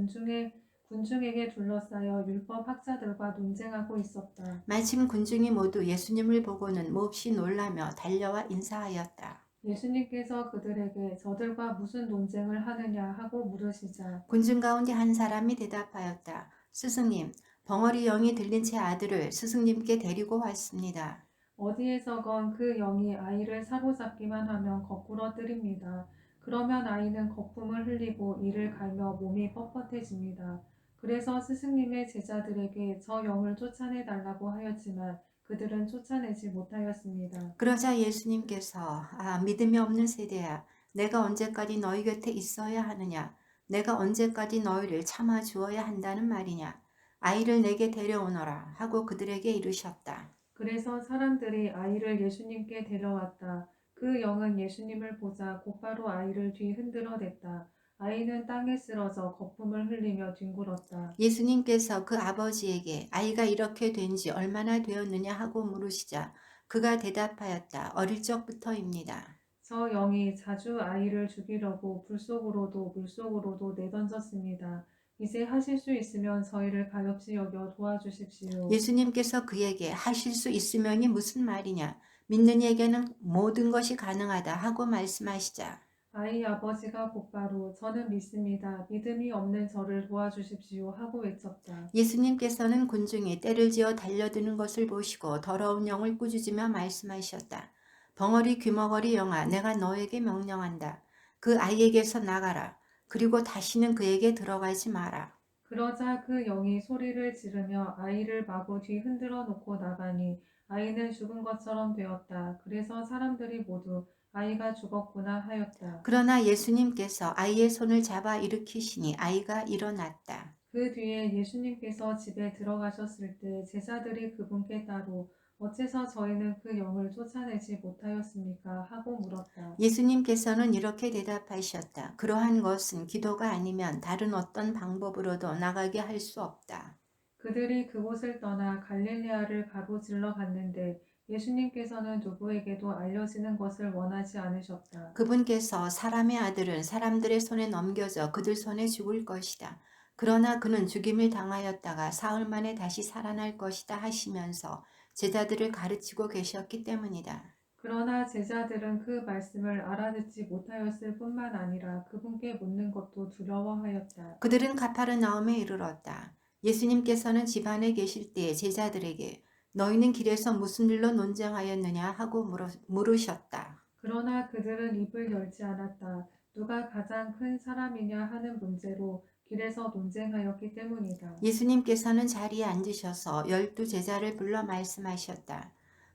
군중에게 둘러싸여 율법 학자들과 논쟁하고 있었다. 마침 군중이 모두 예수님을 보고는 몹시 놀라며 달려와 인사하였다. 예수님께서 그들에게 저들과 무슨 논쟁을 하느냐 하고 물으시자 군중 가운데 한 사람이 대답하였다. 스승님, 벙어리 영이 들린 제 아들을 스승님께 데리고 왔습니다. 어디에서건 그 영이 아이를 사로잡기만 하면 거꾸로 뜨립니다. 그러면 아이는 거품을 흘리고 이를 갈며 몸이 뻣뻣해집니다. 그래서 스승님의 제자들에게 저 영을 쫓아내 달라고 하였지만 그들은 쫓아내지 못하였습니다. 그러자 예수님께서 믿음이 없는 세대야, 내가 언제까지 너희 곁에 있어야 하느냐? 내가 언제까지 너희를 참아 주어야 한다는 말이냐? 아이를 내게 데려오너라 하고 그들에게 이르셨다. 그래서 사람들이 아이를 예수님께 데려왔다. 그 영은 예수님을 보자 곧바로 아이를 뒤흔들어 댔다. 아이는 땅에 쓰러져 거품을 흘리며 뒹굴었다. 예수님께서 그 아버지에게 아이가 이렇게 된 지 얼마나 되었느냐 하고 물으시자 그가 대답하였다. 어릴 적부터입니다. 저 영이 자주 아이를 죽이려고 불 속으로도 물 속으로도 내던졌습니다. 이제 하실 수 있으면 저희를 가엾이 여겨 도와주십시오. 예수님께서 그에게 하실 수 있으면이 무슨 말이냐? 믿는 이에게는 모든 것이 가능하다 하고 말씀하시자 아이 아버지가 곧바로 저는 믿습니다. 믿음이 없는 저를 도와주십시오 하고 외쳤다. 예수님께서는 군중이 떼를 지어 달려드는 것을 보시고 더러운 영을 꾸짖으며 말씀하셨다. 벙어리 귀머거리 영아 내가 너에게 명령한다. 그 아이에게서 나가라. 그리고 다시는 그에게 들어가지 마라. 그러자 그 영이 소리를 지르며 아이를 마구 뒤흔들어 놓고 나가니 아이는 죽은 것처럼 되었다. 그래서 사람들이 모두 아이가 죽었구나 하였다. 그러나 예수님께서 아이의 손을 잡아 일으키시니 아이가 일어났다. 그 뒤에 예수님께서 집에 들어가셨을 때 제자들이 그분께 따로 어째서 저희는 그 영을 쫓아내지 못하였습니까? 하고 물었다. 예수님께서는 이렇게 대답하셨다. 그러한 것은 기도가 아니면 다른 어떤 방법으로도 나가게 할 수 없다. 그들이 그곳을 떠나 갈릴레아를 가로질러 갔는데 예수님께서는 누구에게도 알려지는 것을 원하지 않으셨다. 그분께서 사람의 아들은 사람들의 손에 넘겨져 그들 손에 죽을 것이다. 그러나 그는 죽임을 당하였다가 사흘 만에 다시 살아날 것이다 하시면서 제자들을 가르치고 계셨기 때문이다. 그러나 제자들은 그 말씀을 알아듣지 못하였을 뿐만 아니라 그분께 묻는 것도 두려워하였다. 그들은 가파르나움에 이르렀다. 예수님께서는 집 안에 계실 때에 제자들에게 너희는 길에서 무슨 일로 논쟁하였느냐 하고 물으셨다. 그러나 그들은 입을 열지 않았다. 누가 가장 큰 사람이냐 하는 문제로 길에서 논쟁하였기 때문이다. 예수님께서는 자리에 앉으셔서 12 제자를 불러 말씀하셨다.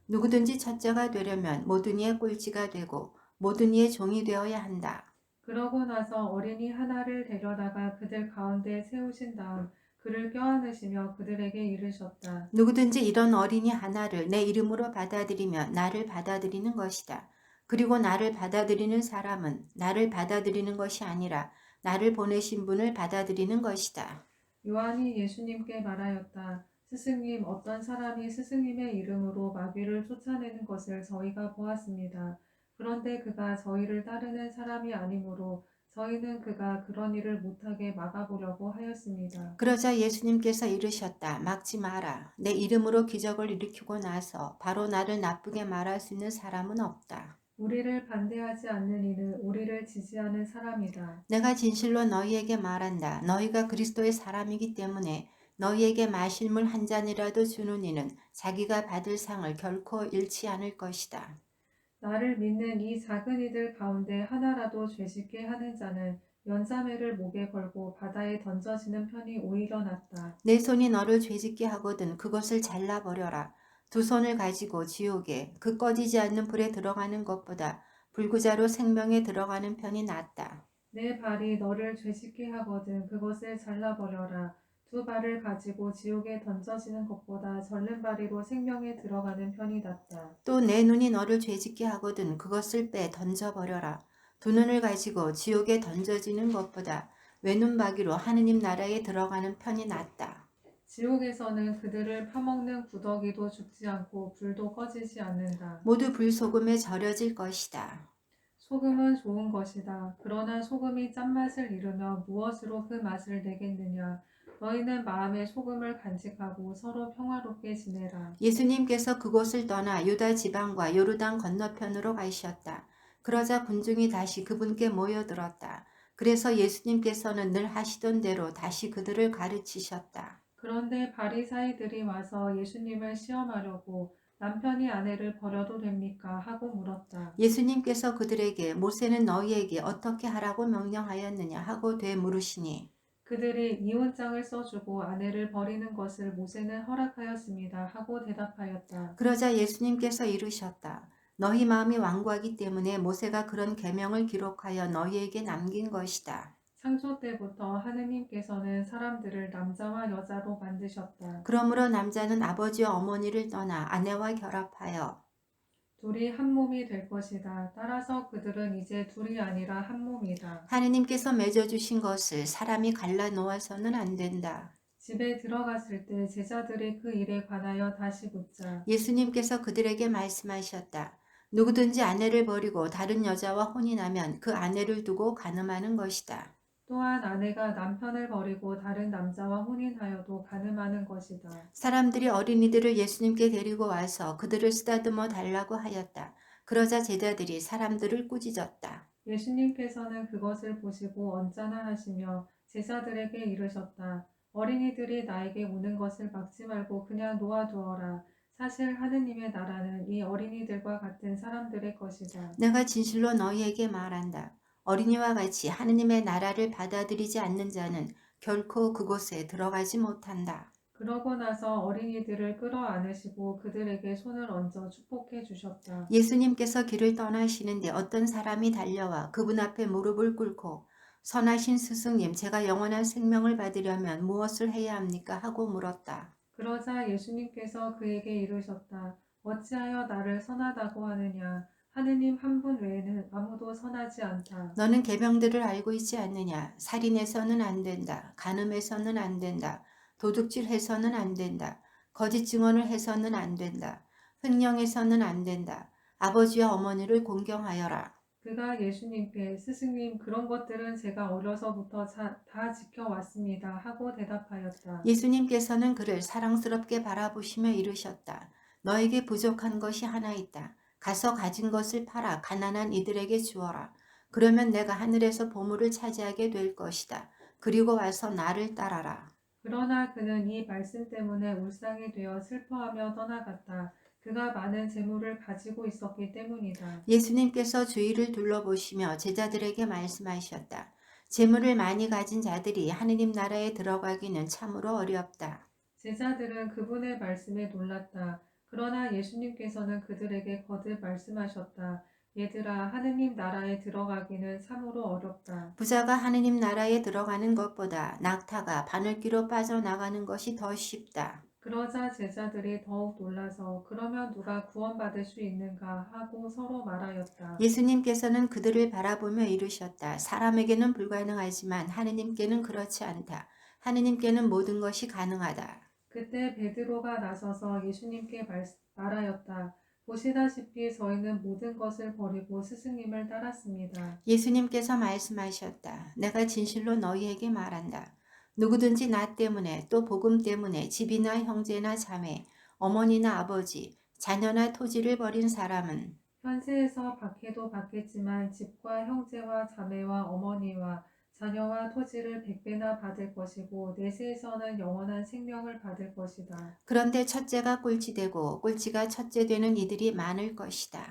누구든지 첫째가 되려면 모든 이의 꼴찌가 되고 모든 이의 종이 되어야 한다. 그러고 나서 어린이 하나를 데려다가 그들 가운데 세우신 다음 그를 껴안으시며 그들에게 이르셨다. 누구든지 이런 어린이 하나를 내 이름으로 받아들이면 나를 받아들이는 것이다. 그리고 나를 받아들이는 사람은 나를 받아들이는 것이 아니라 나를 보내신 분을 받아들이는 것이다. 요한이 예수님께 말하였다. 스승님, 어떤 사람이 스승님의 이름으로 마귀를 쫓아내는 것을 저희가 보았습니다. 그런데 그가 저희를 따르는 사람이 아니므로 저희는 그가 그런 일을 못하게 막아보려고 하였습니다. 그러자 예수님께서 이르셨다. 막지 마라. 내 이름으로 기적을 일으키고 나서 바로 나를 나쁘게 말할 수 있는 사람은 없다. 우리를 반대하지 않는 이는 우리를 지지하는 사람이다. 내가 진실로 너희에게 말한다. 너희가 그리스도의 사람이기 때문에 너희에게 마실 물 한 잔이라도 주는 이는 자기가 받을 상을 결코 잃지 않을 것이다. 나를 믿는 이 작은 이들 가운데 하나라도 죄짓게 하는 자는 연자매를 목에 걸고 바다에 던져지는 편이 오히려 낫다. 내 손이 너를 죄짓게 하거든 그것을 잘라버려라. 두 손을 가지고 지옥에 그 꺼지지 않는 불에 들어가는 것보다 불구자로 생명에 들어가는 편이 낫다. 내 발이 너를 죄짓게 하거든 그것을 잘라버려라. 두 발을 가지고 지옥에 던져지는 것보다 절름발이로 생명에 들어가는 편이 낫다. 또 내 눈이 너를 죄짓게 하거든 그것을 빼 던져버려라. 두 눈을 가지고 지옥에 던져지는 것보다 외눈박이로 하느님 나라에 들어가는 편이 낫다. 지옥에서는 그들을 파먹는 구더기도 죽지 않고 불도 꺼지지 않는다. 모두 불소금에 절여질 것이다. 소금은 좋은 것이다. 그러나 소금이 짠맛을 잃으면 무엇으로 그 맛을 내겠느냐. 너희는 마음의 소금을 간직하고 서로 평화롭게 지내라. 예수님께서 그곳을 떠나 유다 지방과 요르단 건너편으로 가셨다. 그러자 군중이 다시 그분께 모여들었다. 그래서 예수님께서는 늘 하시던 대로 다시 그들을 가르치셨다. 그런데 바리사이들이 와서 예수님을 시험하려고 남편이 아내를 버려도 됩니까? 하고 물었다. 예수님께서 그들에게 모세는 너희에게 어떻게 하라고 명령하였느냐 하고 되물으시니 그들이 이혼장을 써주고 아내를 버리는 것을 모세는 허락하였습니다. 하고 대답하였다. 그러자 예수님께서 이르셨다. 너희 마음이 완고하기 때문에 모세가 그런 계명을 기록하여 너희에게 남긴 것이다. 창조 때부터 하느님께서는 사람들을 남자와 여자로 만드셨다. 그러므로 남자는 아버지와 어머니를 떠나 아내와 결합하여 둘이 한 몸이 될 것이다. 따라서 그들은 이제 둘이 아니라 한 몸이다. 하느님께서 맺어주신 것을 사람이 갈라 놓아서는 안 된다. 집에 들어갔을 때 제자들이 그 일에 관하여 다시 묻자. 예수님께서 그들에게 말씀하셨다. 누구든지 아내를 버리고 다른 여자와 혼인하면 그 아내를 두고 간음하는 것이다. 또한 아내가 남편을 버리고 다른 남자와 혼인하여도 간음하는 것이다. 사람들이 어린이들을 예수님께 데리고 와서 그들을 쓰다듬어 달라고 하였다. 그러자 제자들이 사람들을 꾸짖었다. 예수님께서는 그것을 보시고 언짢아 하시며 제자들에게 이르셨다. 어린이들이 나에게 오는 것을 막지 말고 그냥 놓아두어라. 사실 하느님의 나라는 이 어린이들과 같은 사람들의 것이다. 내가 진실로 너희에게 말한다. 어린이와 같이 하느님의 나라를 받아들이지 않는 자는 결코 그곳에 들어가지 못한다. 그러고 나서 어린이들을 끌어안으시고 그들에게 손을 얹어 축복해 주셨다. 예수님께서 길을 떠나시는데 어떤 사람이 달려와 그분 앞에 무릎을 꿇고 선하신 스승님, 제가 영원한 생명을 받으려면 무엇을 해야 합니까? 하고 물었다. 그러자 예수님께서 그에게 이르셨다. 어찌하여 나를 선하다고 하느냐? 하느님 한 분 외에는 아무도 선하지 않다. 너는 계명들을 알고 있지 않느냐? 살인해서는 안 된다. 간음해서는 안 된다. 도둑질해서는 안 된다. 거짓 증언을 해서는 안 된다. 횡령해서는 안 된다. 아버지와 어머니를 공경하여라. 그가 예수님께 스승님 그런 것들은 제가 어려서부터 다 지켜왔습니다 하고 대답하였다. 예수님께서는 그를 사랑스럽게 바라보시며 이르셨다. 너에게 부족한 것이 하나 있다. 가서 가진 것을 팔아 가난한 이들에게 주어라. 그러면 내가 하늘에서 보물을 차지하게 될 것이다. 그리고 와서 나를 따라라. 그러나 그는 이 말씀 때문에 울상이 되어 슬퍼하며 떠나갔다. 그가 많은 재물을 가지고 있었기 때문이다. 예수님께서 주위를 둘러보시며 제자들에게 말씀하셨다. 재물을 많이 가진 자들이 하느님 나라에 들어가기는 참으로 어렵다. 제자들은 그분의 말씀에 놀랐다. 그러나 예수님께서는 그들에게 거듭 말씀하셨다. 얘들아, 하느님 나라에 들어가기는 참으로 어렵다. 부자가 하느님 나라에 들어가는 것보다 낙타가 바늘귀로 빠져나가는 것이 더 쉽다. 그러자 제자들이 더욱 놀라서 그러면 누가 구원받을 수 있는가 하고 서로 말하였다. 예수님께서는 그들을 바라보며 이르셨다. 사람에게는 불가능하지만 하느님께는 그렇지 않다. 하느님께는 모든 것이 가능하다. 그때 베드로가 나서서 예수님께 말하였다. 보시다시피 저희는 모든 것을 버리고 스승님을 따랐습니다. 예수님께서 말씀하셨다. 내가 진실로 너희에게 말한다. 누구든지 나 때문에 또 복음 때문에 집이나 형제나 자매, 어머니나 아버지, 자녀나 토지를 버린 사람은 현세에서 박해도 받겠지만 집과 형제와 자매와 어머니와 자녀와 토지를 100배나 받을 것이고 내세에서는 영원한 생명을 받을 것이다. 그런데 첫째가 꼴찌되고 꼴찌가 첫째 되는 이들이 많을 것이다.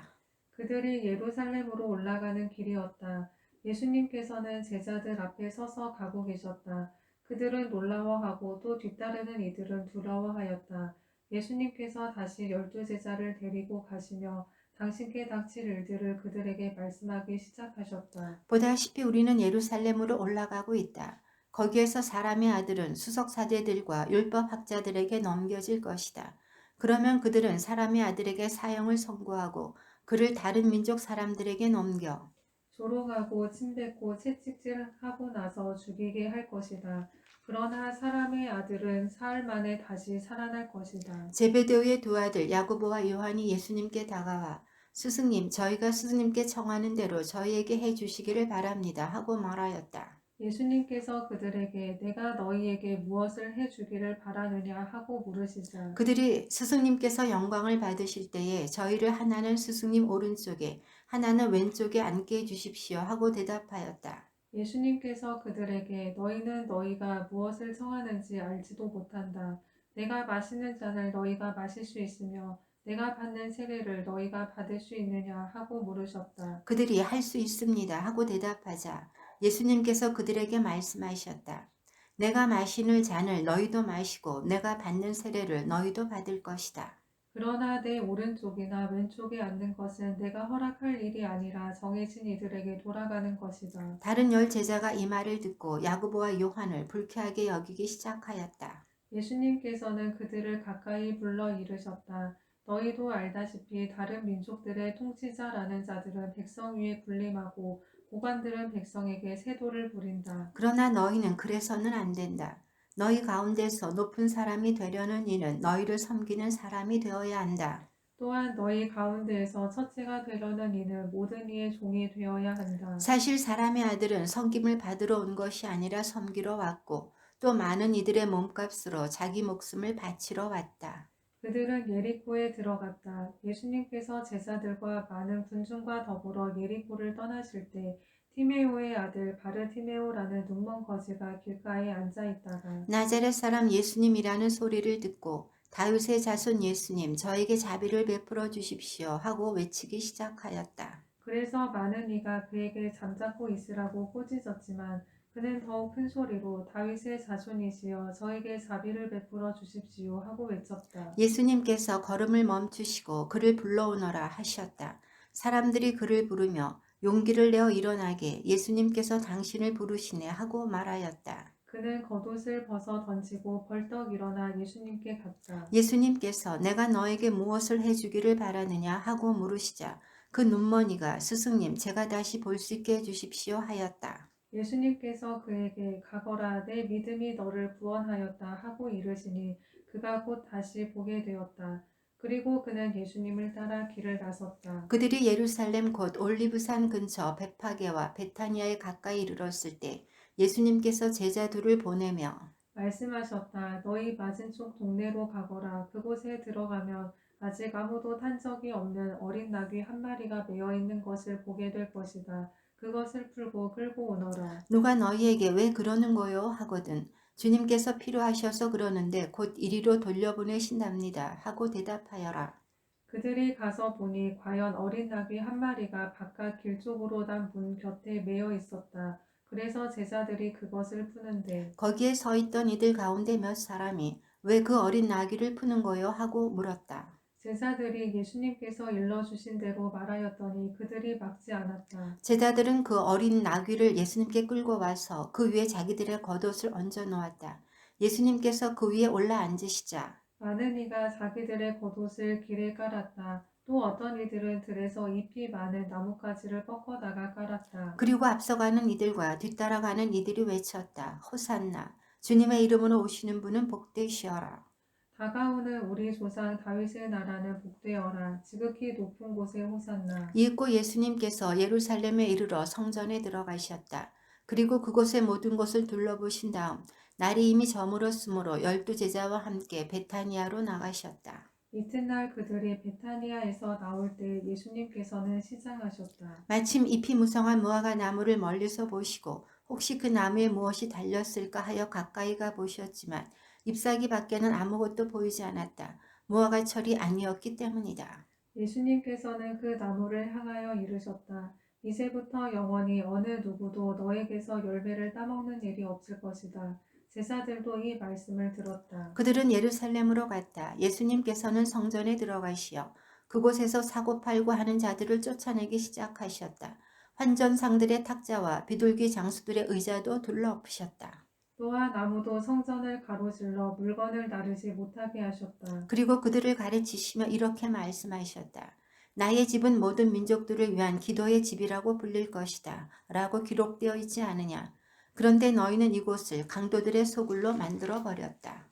그들이 예루살렘으로 올라가는 길이었다. 예수님께서는 제자들 앞에 서서 가고 계셨다. 그들은 놀라워하고 또 뒤따르는 이들은 두려워하였다. 예수님께서 다시 12제자를 데리고 가시며 당신께 닥칠 일들을 그들에게 말씀하기 시작하셨다. 보다시피 우리는 예루살렘으로 올라가고 있다. 거기에서 사람의 아들은 수석사제들과 율법학자들에게 넘겨질 것이다. 그러면 그들은 사람의 아들에게 사형을 선고하고 그를 다른 민족 사람들에게 넘겨 조롱하고 침뱉고 채찍질하고 나서 죽이게 할 것이다. 그러나 사람의 아들은 사흘 만에 다시 살아날 것이다. 제베데오의 두 아들 야고보와 요한이 예수님께 다가와 스승님, 저희가 스승님께 청하는 대로 저희에게 해주시기를 바랍니다 하고 말하였다. 예수님께서 그들에게 내가 너희에게 무엇을 해주기를 바라느냐 하고 물으시자 그들이 스승님께서 영광을 받으실 때에 저희를 하나는 스승님 오른쪽에 하나는 왼쪽에 앉게 해주십시오 하고 대답하였다. 예수님께서 그들에게 너희는 너희가 무엇을 청하는지 알지도 못한다. 내가 마시는 잔을 너희가 마실 수 있으며 내가 받는 세례를 너희가 받을 수 있느냐 하고 물으셨다. 그들이 할 수 있습니다 하고 대답하자 예수님께서 그들에게 말씀하셨다. 내가 마시는 잔을 너희도 마시고 내가 받는 세례를 너희도 받을 것이다. 그러나 내 오른쪽이나 왼쪽에 앉는 것은 내가 허락할 일이 아니라 정해진 이들에게 돌아가는 것이다. 다른 열 제자가 이 말을 듣고 야고보와 요한을 불쾌하게 여기기 시작하였다. 예수님께서는 그들을 가까이 불러 이르셨다. 너희도 알다시피 다른 민족들의 통치자라는 자들은 백성 위에 군림하고 고관들은 백성에게 세도를 부린다. 그러나 너희는 그래서는 안 된다. 너희 가운데서 높은 사람이 되려는 이는 너희를 섬기는 사람이 되어야 한다. 또한 너희 가운데에서 첫째가 되려는 이는 모든 이의 종이 되어야 한다. 사실 사람의 아들은 섬김을 받으러 온 것이 아니라 섬기러 왔고 또 많은 이들의 몸값으로 자기 목숨을 바치러 왔다. 그들은 예리코에 들어갔다. 예수님께서 제자들과 많은 군중과 더불어 예리코를 떠나실 때 티메오의 아들 바르티메오라는 눈먼 거지가 길가에 앉아 있다가 나자렛 사람 예수님이라는 소리를 듣고 다윗의 자손 예수님 저에게 자비를 베풀어 주십시오 하고 외치기 시작하였다. 그래서 많은 이가 그에게 잠자코 있으라고 꾸짖었지만 그는 더욱 큰 소리로 다윗의 자손이시여 저에게 자비를 베풀어 주십시오 하고 외쳤다. 예수님께서 걸음을 멈추시고 그를 불러오너라 하셨다. 사람들이 그를 부르며 용기를 내어 일어나게 예수님께서 당신을 부르시네 하고 말하였다. 그는 겉옷을 벗어 던지고 벌떡 일어나 예수님께 갔다. 예수님께서 내가 너에게 무엇을 해주기를 바라느냐 하고 물으시자 그 눈머니가 스승님 제가 다시 볼 수 있게 해주십시오 하였다. 예수님께서 그에게 가거라 내 믿음이 너를 구원하였다 하고 이르시니 그가 곧 다시 보게 되었다. 그리고 그는 예수님을 따라 길을 나섰다. 그들이 예루살렘 곧 올리브산 근처 베파게와 베타니아에 가까이 이르렀을 때 예수님께서 제자 둘을 보내며 말씀하셨다. 너희 맞은쪽 동네로 가거라. 그곳에 들어가면 아직 아무도 탄 적이 없는 어린 나귀 한 마리가 메어 있는 것을 보게 될 것이다. 그것을 풀고 끌고 오너라. 누가 너희에게 왜 그러는 거요 하거든 주님께서 필요하셔서 그러는데 곧 이리로 돌려보내신답니다 하고 대답하여라. 그들이 가서 보니 과연 어린 나귀 한 마리가 바깥 길 쪽으로 난 문 곁에 메어 있었다. 그래서 제자들이 그것을 푸는데 거기에 서 있던 이들 가운데 몇 사람이 왜 그 어린 나귀를 푸는 거요 하고 물었다. 제자들이 예수님께서 일러주신 대로 말하였더니 그들이 막지 않았다. 제자들은 그 어린 나귀를 예수님께 끌고 와서 그 위에 자기들의 겉옷을 얹어 놓았다. 예수님께서 그 위에 올라 앉으시자 많은 이가 자기들의 겉옷을 길에 깔았다. 또 어떤 이들은 들에서 잎이 많은 나뭇가지를 꺾어다가 깔았다. 그리고 앞서가는 이들과 뒤따라가는 이들이 외쳤다. 호산나 주님의 이름으로 오시는 분은 복되시어라. 다가오는 우리 조상 다윗의 나라는 복되어라. 지극히 높은 곳에 호산나. 이윽고 예수님께서 예루살렘에 이르러 성전에 들어가셨다. 그리고 그곳의 모든 것을 둘러보신 다음 날이 이미 저물었으므로 12제자와 함께 베타니아로 나가셨다. 이튿날 그들이 베타니아에서 나올 때 예수님께서는 시장하셨다. 마침 잎이 무성한 무화과 나무를 멀리서 보시고 혹시 그 나무에 무엇이 달렸을까 하여 가까이 가 보셨지만 잎사귀 밖에는 아무것도 보이지 않았다. 무화과철이 아니었기 때문이다. 예수님께서는 그 나무를 향하여 이르셨다. 이제부터 영원히 어느 누구도 너에게서 열매를 따먹는 일이 없을 것이다. 제자들도 이 말씀을 들었다. 그들은 예루살렘으로 갔다. 예수님께서는 성전에 들어가시어 그곳에서 사고팔고 하는 자들을 쫓아내기 시작하셨다. 환전상들의 탁자와 비둘기 장수들의 의자도 둘러엎으셨다. 또한 아무도 성전을 가로질러 물건을 나르지 못하게 하셨다. 그리고 그들을 가르치시며 이렇게 말씀하셨다. 나의 집은 모든 민족들을 위한 기도의 집이라고 불릴 것이다. 라고 기록되어 있지 않으냐. 그런데 너희는 이곳을 강도들의 소굴로 만들어 버렸다.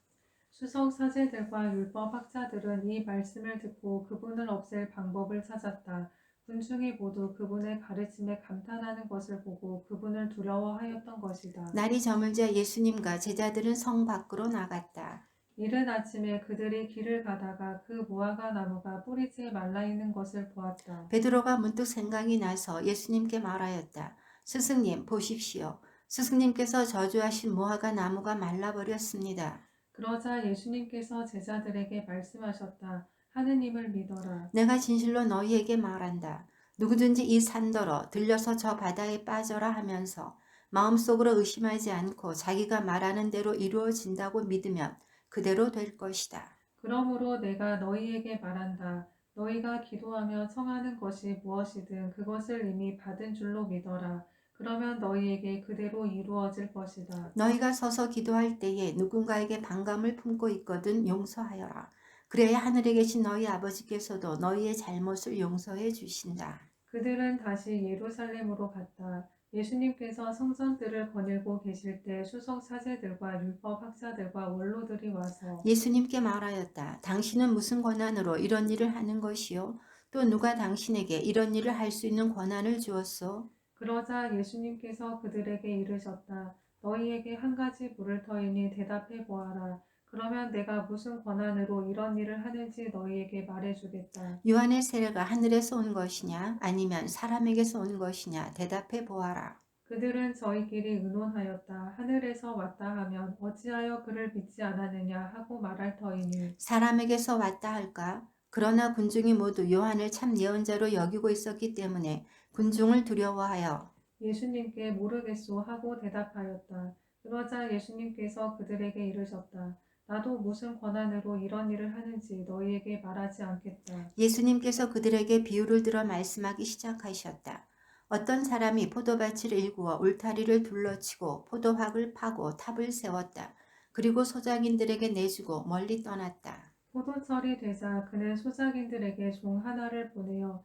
수석 사제들과 율법 학자들은 이 말씀을 듣고 그분을 없앨 방법을 찾았다. 군중이 모두 그분의 가르침에 감탄하는 것을 보고 그분을 두려워하였던 것이다. 날이 저물자 예수님과 제자들은 성 밖으로 나갔다. 이른 아침에 그들이 길을 가다가 그 무화과 나무가 뿌리째 말라 있는 것을 보았다. 베드로가 문득 생각이 나서 예수님께 말하였다. 스승님 보십시오. 스승님께서 저주하신 무화과 나무가 말라버렸습니다. 그러자 예수님께서 제자들에게 말씀하셨다. 하느님을 믿어라. 내가 진실로 너희에게 말한다. 누구든지 이 산더러 들려서 저 바다에 빠져라 하면서 마음속으로 의심하지 않고 자기가 말하는 대로 이루어진다고 믿으면 그대로 될 것이다. 그러므로 내가 너희에게 말한다. 너희가 기도하며 청하는 것이 무엇이든 그것을 이미 받은 줄로 믿어라. 그러면 너희에게 그대로 이루어질 것이다. 너희가 서서 기도할 때에 누군가에게 반감을 품고 있거든 용서하여라. 그래야 하늘에 계신 너희 아버지께서도 너희의 잘못을 용서해 주신다. 그들은 다시 예루살렘으로 갔다. 예수님께서 성전들을 거닐고 계실 때 수석 사제들과 율법 학자들과 원로들이 와서 예수님께 말하였다. 당신은 무슨 권한으로 이런 일을 하는 것이요? 또 누가 당신에게 이런 일을 할 수 있는 권한을 주었소? 그러자 예수님께서 그들에게 이르셨다. 너희에게 한 가지 물을 터이니 대답해 보아라. 그러면 내가 무슨 권한으로 이런 일을 하는지 너희에게 말해주겠다. 요한의 세례가 하늘에서 온 것이냐 아니면 사람에게서 온 것이냐 대답해 보아라. 그들은 저희끼리 의논하였다. 하늘에서 왔다 하면 어찌하여 그를 믿지 않았느냐 하고 말할 터이니 사람에게서 왔다 할까? 그러나 군중이 모두 요한을 참 예언자로 여기고 있었기 때문에 군중을 두려워하여 예수님께 모르겠소 하고 대답하였다. 그러자 예수님께서 그들에게 이르셨다. 나도 무슨 권한으로 이런 일을 하는지 너희에게 말하지 않겠다. 예수님께서 그들에게 비유를 들어 말씀하기 시작하셨다. 어떤 사람이 포도밭을 일구어 울타리를 둘러치고 포도확을 파고 탑을 세웠다. 그리고 소작인들에게 내주고 멀리 떠났다. 포도철이 되자 그는 소작인들에게 종 하나를 보내어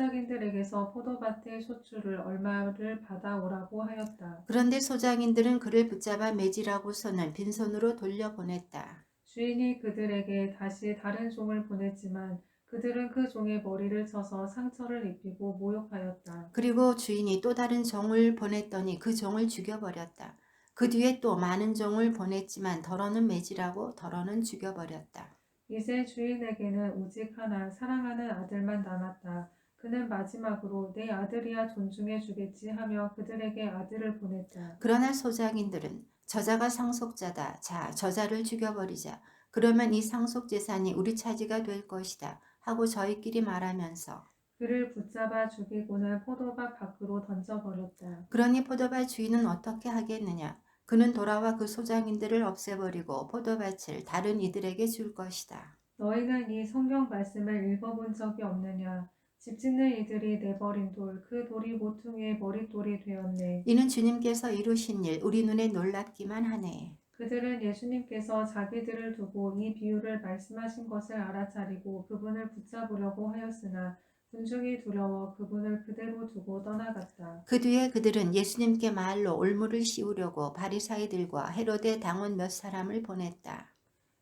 소작인들에게서 포도밭의 소출을 얼마를 받아오라고 하였다. 그런데 소작인들은 그를 붙잡아 매질하고서는 빈손으로 돌려보냈다. 주인이 그들에게 다시 다른 종을 보냈지만 그들은 그 종의 머리를 쳐서 상처를 입히고 모욕하였다. 그리고 주인이 또 다른 종을 보냈더니 그 종을 죽여버렸다. 그 뒤에 또 많은 종을 보냈지만 덜어는 매질하고 덜어는 죽여버렸다. 이제 주인에게는 오직 하나 사랑하는 아들만 남았다. 그는 마지막으로 내 아들이야 존중해 주겠지 하며 그들에게 아들을 보냈다. 그러나 소작인들은 저자가 상속자다. 자, 저자를 죽여버리자. 그러면 이 상속 재산이 우리 차지가 될 것이다. 하고 저희끼리 말하면서 그를 붙잡아 죽이고는 포도밭 밖으로 던져버렸다. 그러니 포도밭 주인은 어떻게 하겠느냐? 그는 돌아와 그 소작인들을 없애버리고 포도밭을 다른 이들에게 줄 것이다. 너희는 이 성경 말씀을 읽어본 적이 없느냐? 집 짓는 이들이 내버린 돌, 그 돌이 모퉁이의 머릿돌이 되었네. 이는 주님께서 이루신 일 우리 눈에 놀랍기만 하네. 그들은 예수님께서 자기들을 두고 이 비유를 말씀하신 것을 알아차리고 그분을 붙잡으려고 하였으나 군중이 두려워 그분을 그대로 두고 떠나갔다. 그 뒤에 그들은 예수님께 말로 올무를 씌우려고 바리사이들과 헤로데 당원 몇 사람을 보냈다.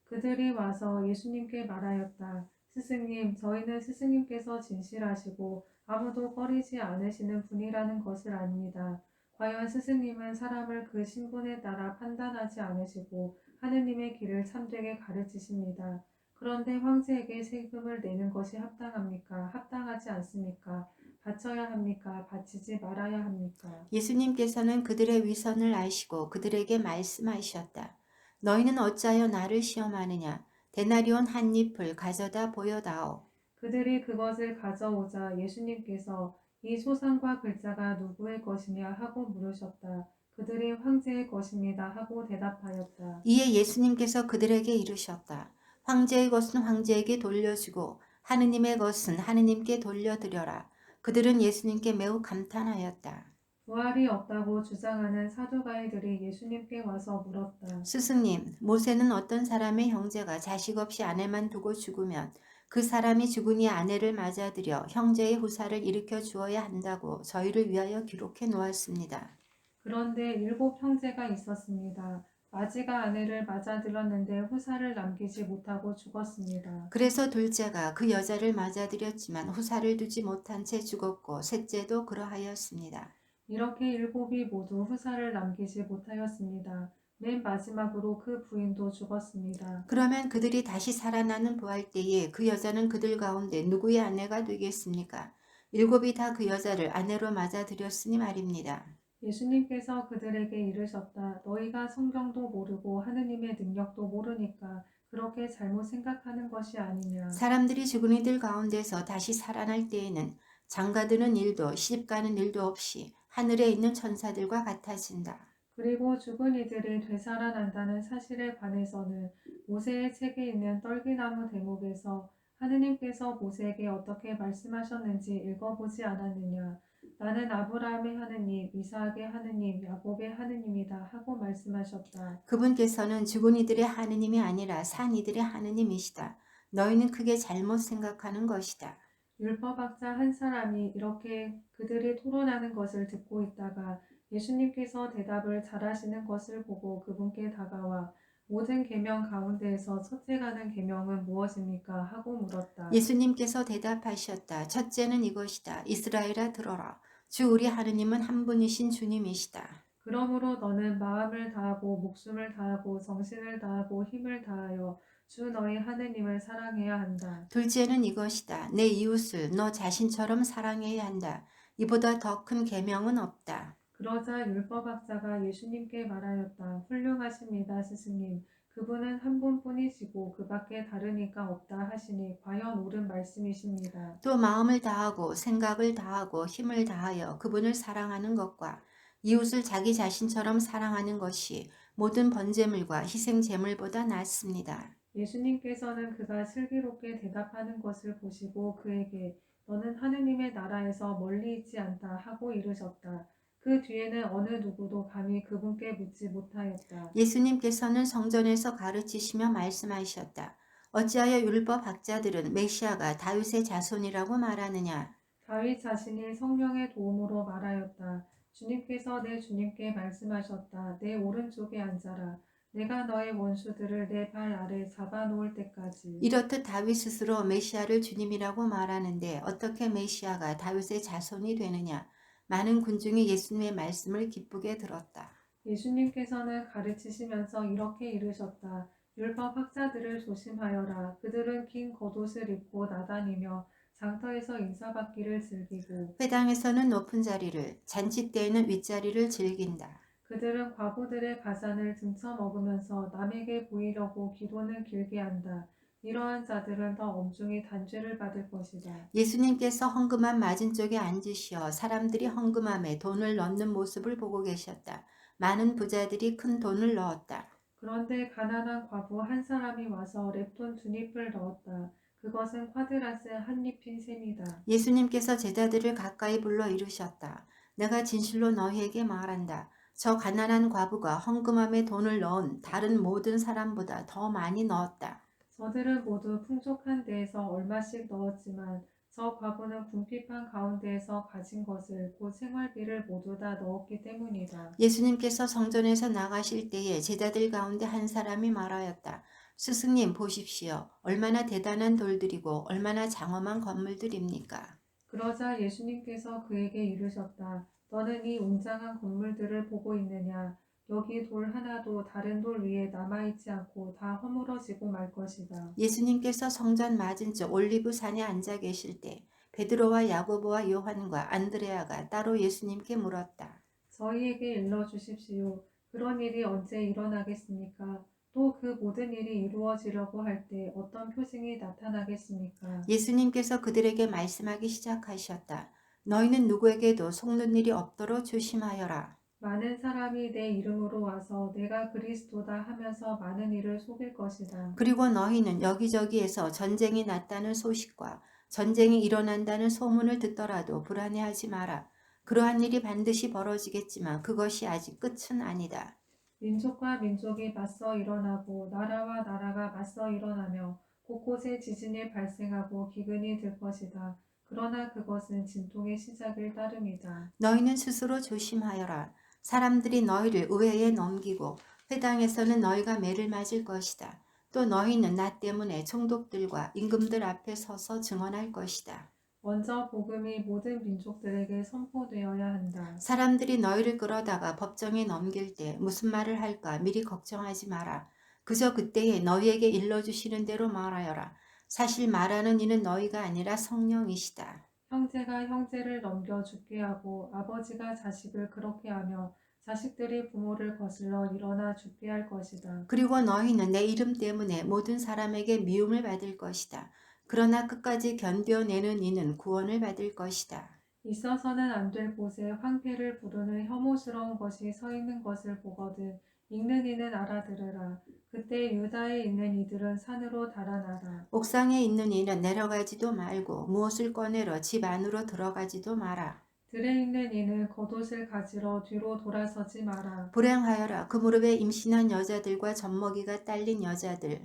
그들이 와서 예수님께 말하였다. 스승님, 저희는 스승님께서 진실하시고 아무도 꺼리지 않으시는 분이라는 것을 압니다. 과연 스승님은 사람을 그 신분에 따라 판단하지 않으시고 하느님의 길을 참되게 가르치십니다. 그런데 황제에게 세금을 내는 것이 합당합니까? 합당하지 않습니까? 바쳐야 합니까? 바치지 말아야 합니까? 예수님께서는 그들의 위선을 아시고 그들에게 말씀하셨다. 너희는 어찌하여 나를 시험하느냐? 데나리온 한 잎을 가져다 보여다오. 그들이 그것을 가져오자 예수님께서 이 소상과 글자가 누구의 것이냐 하고 물으셨다. 그들이 황제의 것입니다 하고 대답하였다. 이에 예수님께서 그들에게 이르셨다. 황제의 것은 황제에게 돌려주고 하느님의 것은 하느님께 돌려드려라. 그들은 예수님께 매우 감탄하였다. 부활이 없다고 주장하는 사두가이들이 예수님께 와서 물었다. 스승님, 모세는 어떤 사람의 형제가 자식 없이 아내만 두고 죽으면 그 사람이 죽으니 아내를 맞아들여 형제의 후사를 일으켜 주어야 한다고 저희를 위하여 기록해 놓았습니다. 그런데 7 형제가 있었습니다. 마지가 아내를 맞아들였는데 후사를 남기지 못하고 죽었습니다. 그래서 둘째가 그 여자를 맞아들였지만 후사를 두지 못한 채 죽었고 셋째도 그러하였습니다. 이렇게 7이 모두 후사를 남기지 못하였습니다. 맨 마지막으로 그 부인도 죽었습니다. 그러면 그들이 다시 살아나는 부활 때에 그 여자는 그들 가운데 누구의 아내가 되겠습니까? 7이 다 그 여자를 아내로 맞아들였으니 말입니다. 예수님께서 그들에게 이르셨다. 너희가 성경도 모르고 하느님의 능력도 모르니까 그렇게 잘못 생각하는 것이 아니냐. 사람들이 죽은 이들 가운데서 다시 살아날 때에는 장가드는 일도 시집가는 일도 없이 하늘에 있는 천사들과 같아진다. 그리고 죽은 이들이 되살아난다는 사실에 관해서는 모세의 책에 있는 떨기나무 대목에서 하느님께서 모세에게 어떻게 말씀하셨는지 읽어보지 않았느냐. 나는 아브라함의 하느님, 이삭의 하느님, 야곱의 하느님이다 하고 말씀하셨다. 그분께서는 죽은 이들의 하느님이 아니라 산 이들의 하느님이시다. 너희는 크게 잘못 생각하는 것이다. 율법학자 한 사람이 이렇게 그들이 토론하는 것을 듣고 있다가 예수님께서 대답을 잘하시는 것을 보고 그분께 다가와 모든 계명 가운데에서 첫째 가는 계명은 무엇입니까? 하고 물었다. 예수님께서 대답하셨다. 첫째는 이것이다. 이스라엘아 들어라. 주 우리 하느님은 한 분이신 주님이시다. 그러므로 너는 마음을 다하고 목숨을 다하고 정신을 다하고 힘을 다하여 주 너희 하느님을 사랑해야 한다. 둘째는 이것이다. 내 이웃을 너 자신처럼 사랑해야 한다. 이보다 더 큰 계명은 없다. 그러자 율법학자가 예수님께 말하였다. 훌륭하십니다, 스승님. 그분은 한 분뿐이시고 그밖에 다른 이가 없다 하시니 과연 옳은 말씀이십니다. 또 마음을 다하고 생각을 다하고 힘을 다하여 그분을 사랑하는 것과 이웃을 자기 자신처럼 사랑하는 것이 모든 번제물과 희생 제물보다 낫습니다. 예수님께서는 그가 슬기롭게 대답하는 것을 보시고 그에게 너는 하느님의 나라에서 멀리 있지 않다 하고 이르셨다. 그 뒤에는 어느 누구도 감히 그분께 묻지 못하였다. 예수님께서는 성전에서 가르치시며 말씀하셨다. 어찌하여 율법 학자들은 메시아가 다윗의 자손이라고 말하느냐? 다윗 자신이 성령의 도움으로 말하였다. 주님께서 내 주님께 말씀하셨다. 내 오른쪽에 앉아라. 내가 너의 원수들을 내 발 아래 잡아놓을 때까지. 이렇듯 다윗 스스로 메시아를 주님이라고 말하는데 어떻게 메시아가 다윗의 자손이 되느냐? 많은 군중이 예수님의 말씀을 기쁘게 들었다. 예수님께서는 가르치시면서 이렇게 이르셨다. 율법 학자들을 조심하여라. 그들은 긴 겉옷을 입고 나다니며 장터에서 인사받기를 즐기고 회당에서는 높은 자리를, 잔치 때에는 윗자리를 즐긴다. 그들은 과부들의 가산을 등쳐 먹으면서 남에게 보이려고 기도는 길게 한다. 이러한 자들은 더 엄중히 단죄를 받을 것이다. 예수님께서 헌금함 맞은쪽에 앉으시어 사람들이 헌금함에 돈을 넣는 모습을 보고 계셨다. 많은 부자들이 큰 돈을 넣었다. 그런데 가난한 과부 한 사람이 와서 랩돈 2잎을 넣었다. 그것은 콰드라스 한 잎인 셈이다. 예수님께서 제자들을 가까이 불러 이르셨다. 내가 진실로 너희에게 말한다. 저 가난한 과부가 헌금함에 돈을 넣은 다른 모든 사람보다 더 많이 넣었다. 저들은 모두 풍족한 데에서 얼마씩 넣었지만 저 과부는 궁핍한 가운데에서 가진 것을 곧 생활비를 모두 다 넣었기 때문이다. 예수님께서 성전에서 나가실 때에 제자들 가운데 한 사람이 말하였다. 스승님 보십시오. 얼마나 대단한 돌들이고 얼마나 장엄한 건물들입니까? 그러자 예수님께서 그에게 이르셨다. 너는 이 웅장한 건물들을 보고 있느냐? 여기 돌 하나도 다른 돌 위에 남아있지 않고 다 허물어지고 말 것이다. 예수님께서 성전 맞은쪽 올리브산에 앉아 계실 때 베드로와 야고보와 요한과 안드레아가 따로 예수님께 물었다. 저희에게 일러주십시오. 그런 일이 언제 일어나겠습니까? 또 그 모든 일이 이루어지려고 할 때 어떤 표징이 나타나겠습니까? 예수님께서 그들에게 말씀하기 시작하셨다. 너희는 누구에게도 속는 일이 없도록 조심하여라. 많은 사람이 내 이름으로 와서 내가 그리스도다 하면서 많은 일을 속일 것이다. 그리고 너희는 여기저기에서 전쟁이 났다는 소식과 전쟁이 일어난다는 소문을 듣더라도 불안해하지 마라. 그러한 일이 반드시 벌어지겠지만 그것이 아직 끝은 아니다. 민족과 민족이 맞서 일어나고 나라와 나라가 맞서 일어나며 곳곳에 지진이 발생하고 기근이 들 것이다. 그러나 그것은 진통의 시작일 따름이다. 너희는 스스로 조심하여라. 사람들이 너희를 의회에 넘기고 회당에서는 너희가 매를 맞을 것이다. 또 너희는 나 때문에 총독들과 임금들 앞에 서서 증언할 것이다. 먼저 복음이 모든 민족들에게 선포되어야 한다. 사람들이 너희를 끌어다가 법정에 넘길 때 무슨 말을 할까 미리 걱정하지 마라. 그저 그때에 너희에게 일러주시는 대로 말하여라. 사실 말하는 이는 너희가 아니라 성령이시다. 형제가 형제를 넘겨 죽게 하고 아버지가 자식을 그렇게 하며 자식들이 부모를 거슬러 일어나 죽게 할 것이다. 그리고 너희는 내 이름 때문에 모든 사람에게 미움을 받을 것이다. 그러나 끝까지 견뎌내는 이는 구원을 받을 것이다. 있어서는 안 될 곳에 황폐를 부르는 혐오스러운 것이 서 있는 것을 보거든 읽는 이는 알아들으라. 그때 유다에 있는 이들은 산으로 달아나라. 옥상에 있는 이는 내려가지도 말고 무엇을 꺼내러 집 안으로 들어가지도 마라. 들에 있는 이는 겉옷을 가지러 뒤로 돌아서지 마라. 불행하여라. 그 무릎에 임신한 여자들과 젖먹이가 딸린 여자들.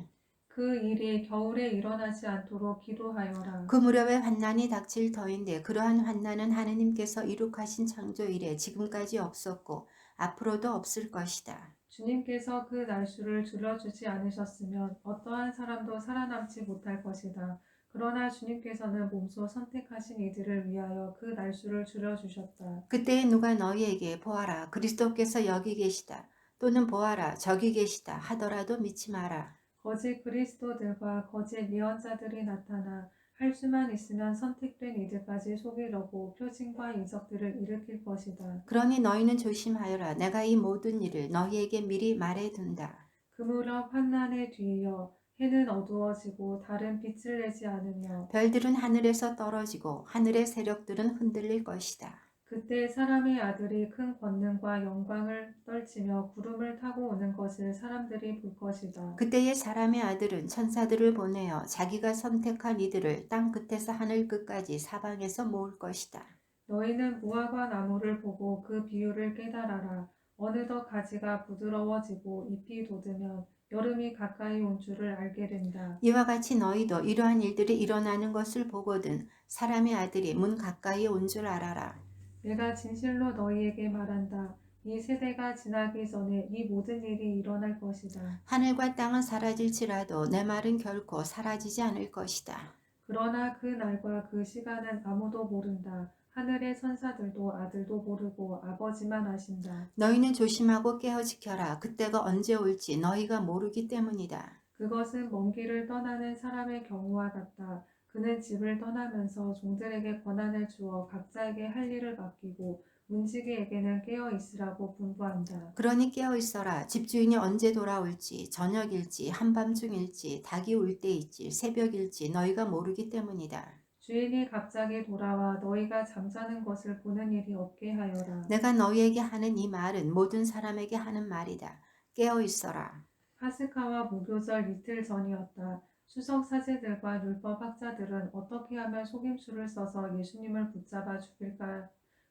그 일이 겨울에 일어나지 않도록 기도하여라. 그 무렵에 환난이 닥칠 터인데 그러한 환난은 하느님께서 이룩하신 창조 이래 지금까지 없었고 앞으로도 없을 것이다. 주님께서 그 날수를 줄여주지 않으셨으면 어떠한 사람도 살아남지 못할 것이다. 그러나 주님께서는 몸소 선택하신 이들을 위하여 그 날수를 줄여주셨다. 그때에 누가 너희에게 보아라 그리스도께서 여기 계시다 또는 보아라 저기 계시다 하더라도 믿지 마라. 거짓 그리스도들과 거짓 예언자들이 나타나 할 수만 있으면 선택된 이들까지 속이려고 표징과 이적들을 일으킬 것이다. 그러니 너희는 조심하여라. 내가 이 모든 일을 너희에게 미리 말해둔다. 그 무렵 환난에 뒤이어 해는 어두워지고 달은 빛을 내지 않으며 별들은 하늘에서 떨어지고 하늘의 세력들은 흔들릴 것이다. 그때 사람의 아들이 큰 권능과 영광을 떨치며 구름을 타고 오는 것을 사람들이 볼 것이다. 그때의 사람의 아들은 천사들을 보내어 자기가 선택한 이들을 땅 끝에서 하늘 끝까지 사방에서 모을 것이다. 너희는 무화과 나무를 보고 그 비유를 깨달아라. 어느덧 가지가 부드러워지고 잎이 돋으면 여름이 가까이 온 줄을 알게 된다. 이와 같이 너희도 이러한 일들이 일어나는 것을 보거든 사람의 아들이 문 가까이 온 줄 알아라. 내가 진실로 너희에게 말한다. 이 세대가 지나기 전에 이 모든 일이 일어날 것이다. 하늘과 땅은 사라질지라도 내 말은 결코 사라지지 않을 것이다. 그러나 그 날과 그 시간은 아무도 모른다. 하늘의 천사들도 아들도 모르고 아버지만 아신다. 너희는 조심하고 깨어 지켜라. 그때가 언제 올지 너희가 모르기 때문이다. 그것은 먼 길을 떠나는 사람의 경우와 같다. 그는 집을 떠나면서 종들에게 권한을 주어 각자에게 할 일을 맡기고 문지기에게는 깨어 있으라고 분부한다. 그러니 깨어 있어라. 집주인이 언제 돌아올지 저녁일지 한밤중일지 닭이 울 때일지 새벽일지 너희가 모르기 때문이다. 주인이 갑자기 돌아와 너희가 잠자는 것을 보는 일이 없게 하여라. 내가 너희에게 하는 이 말은 모든 사람에게 하는 말이다. 깨어 있어라. 파스카와 무교절 이틀 전이었다. 수석 사제들과 율법 학자들은 어떻게 하면 속임수를 써서 예수님을 붙잡아 죽일까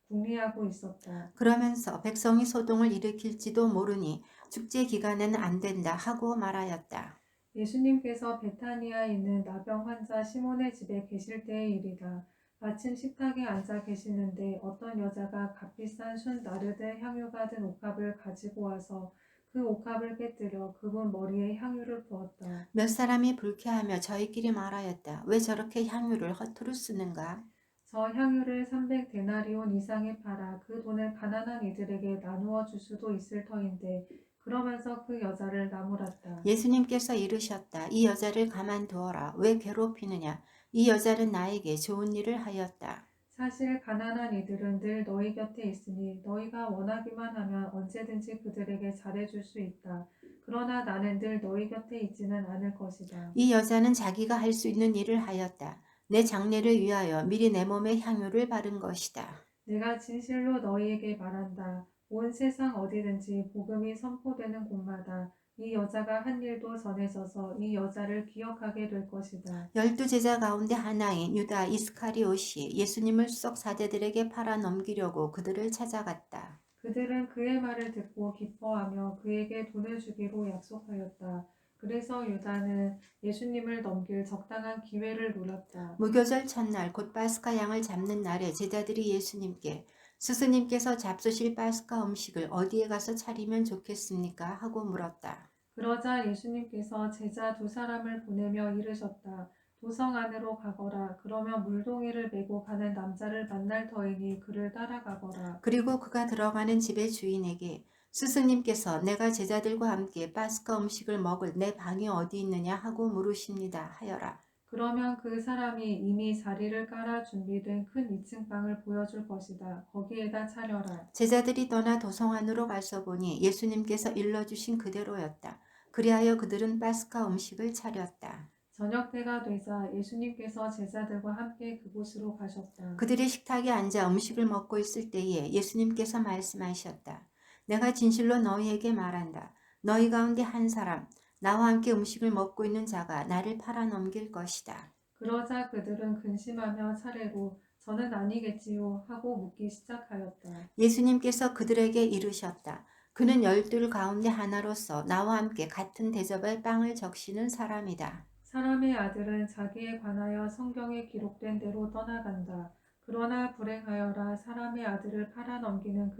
궁리하고 있었다. 그러면서 백성이 소동을 일으킬지도 모르니 축제 기간에는 안 된다 하고 말하였다. 예수님께서 베타니아에 있는 나병 환자 시몬의 집에 계실 때의 일이다. 마침 식탁에 앉아 계시는데 어떤 여자가 값비싼 순 나르드 향유가 든 옥합을 가지고 와서 그 옥합을 깨뜨려 그분 머리에 향유를 부었다. 몇 사람이 불쾌하며 저희끼리 말하였다. 왜 저렇게 향유를 허투루 쓰는가? 저 향유를 300데나리온 이상에 팔아 그 돈을 가난한 이들에게 나누어 줄 수도 있을 터인데 그러면서 그 여자를 나무랐다. 예수님께서 이르셨다. 이 여자를 가만두어라. 왜 괴롭히느냐? 이 여자는 나에게 좋은 일을 하였다. 사실 가난한 이들은 늘 너희 곁에 있으니 너희가 원하기만 하면 언제든지 그들에게 잘해줄 수 있다. 그러나 나는 늘 너희 곁에 있지는 않을 것이다. 이 여자는 자기가 할 수 있는 일을 하였다. 내 장례를 위하여 미리 내 몸에 향유를 바른 것이다. 내가 진실로 너희에게 말한다. 온 세상 어디든지 복음이 선포되는 곳마다 이 여자가 한 일도 전해져서 이 여자를 기억하게 될 것이다. 12제자 가운데 하나인 유다 이스카리옷이 예수님을 수석 사제들에게 팔아 넘기려고 그들을 찾아갔다. 그들은 그의 말을 듣고 기뻐하며 그에게 돈을 주기로 약속하였다. 그래서 유다는 예수님을 넘길 적당한 기회를 노렸다. 무교절 첫날 곧 파스카 양을 잡는 날에 제자들이 예수님께 스승님께서 잡수실 파스카 음식을 어디에 가서 차리면 좋겠습니까? 하고 물었다. 그러자 예수님께서 제자 2사람을 보내며 이르셨다. 도성 안으로 가거라. 그러면 물동이를 메고 가는 남자를 만날 터이니 그를 따라가거라. 그리고 그가 들어가는 집의 주인에게 스승님께서 내가 제자들과 함께 파스카 음식을 먹을 내 방이 어디 있느냐 하고 물으십니다 하여라. 그러면 그 사람이 이미 자리를 깔아 준비된 큰 2층 방을 보여줄 것이다. 거기에다 차려라. 제자들이 떠나 도성 안으로 가서 보니 예수님께서 일러주신 그대로였다. 그리하여 그들은 파스카 음식을 차렸다. 저녁 때가 되자 예수님께서 제자들과 함께 그곳으로 가셨다. 그들이 식탁에 앉아 음식을 먹고 있을 때에 예수님께서 말씀하셨다. 내가 진실로 너희에게 말한다. 너희 가운데 한 사람, 나와 함께 음식을 먹고 있는 자가 나를 팔아넘길 것이다. 그러자 그들은 근심하며 차례로 저는 아니겠지요 하고 묻기 시작하였다. 예수님께서 그들에게 이르셨다. 그는 12 가운데 하나로서 나와 함께 같은 대접에 빵을 적시는 사람이다. 사람의 아들은 자기에 관하여 성경에 기록된 대로 떠나간다. 그러나 불행하여라 사람의 아들을 팔아넘기는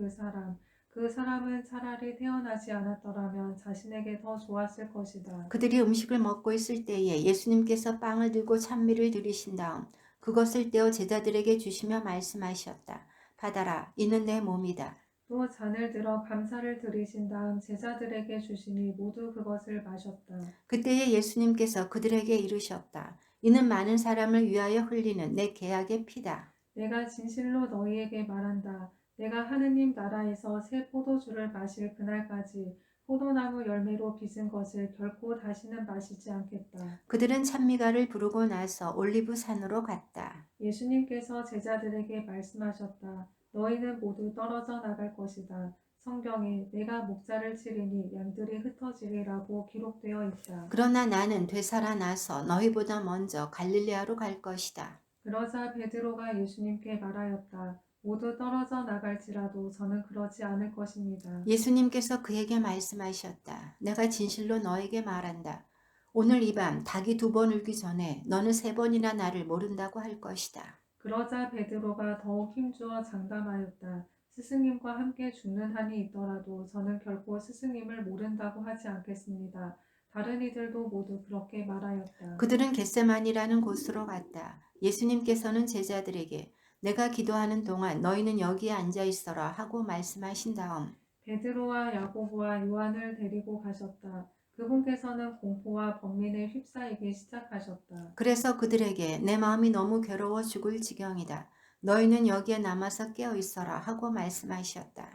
그 사람은 차라리 태어나지 않았더라면 자신에게 더 좋았을 것이다. 그들이 음식을 먹고 있을 때에 예수님께서 빵을 들고 찬미를 드리신 다음 그것을 떼어 제자들에게 주시며 말씀하셨다. 받아라, 이는 내 몸이다. 또 잔을 들어 감사를 드리신 다음 제자들에게 주시니 모두 그것을 마셨다. 그때에 예수님께서 그들에게 이르셨다. 이는 많은 사람을 위하여 흘리는 내 계약의 피다. 내가 진실로 너희에게 말한다. 내가 하느님 나라에서 새 포도주를 마실 그날까지 포도나무 열매로 빚은 것을 결코 다시는 마시지 않겠다. 그들은 찬미가를 부르고 나서 올리브 산으로 갔다. 예수님께서 제자들에게 말씀하셨다. 너희는 모두 떨어져 나갈 것이다. 성경에 내가 목자를 치리니 양들이 흩어지리라고 기록되어 있다. 그러나 나는 되살아나서 너희보다 먼저 갈릴레아로 갈 것이다. 그러자 베드로가 예수님께 말하였다. 모두 떨어져 나갈지라도 저는 그러지 않을 것입니다. 예수님께서 그에게 말씀하셨다. 내가 진실로 너에게 말한다. 오늘 이 밤 닭이 2번 울기 전에 너는 3번이나 나를 모른다고 할 것이다. 그러자 베드로가 더욱 힘주어 장담하였다. 스승님과 함께 죽는 한이 있더라도 저는 결코 스승님을 모른다고 하지 않겠습니다. 다른 이들도 모두 그렇게 말하였다. 그들은 겟세만이라는 곳으로 갔다. 예수님께서는 제자들에게 내가 기도하는 동안 너희는 여기에 앉아 있어라 하고 말씀하신 다음 베드로와 야고보와 요한을 데리고 가셨다. 그분께서는 공포와 번민에 휩싸이기 시작하셨다. 그래서 그들에게 내 마음이 너무 괴로워 죽을 지경이다. 너희는 여기에 남아서 깨어 있어라 하고 말씀하셨다.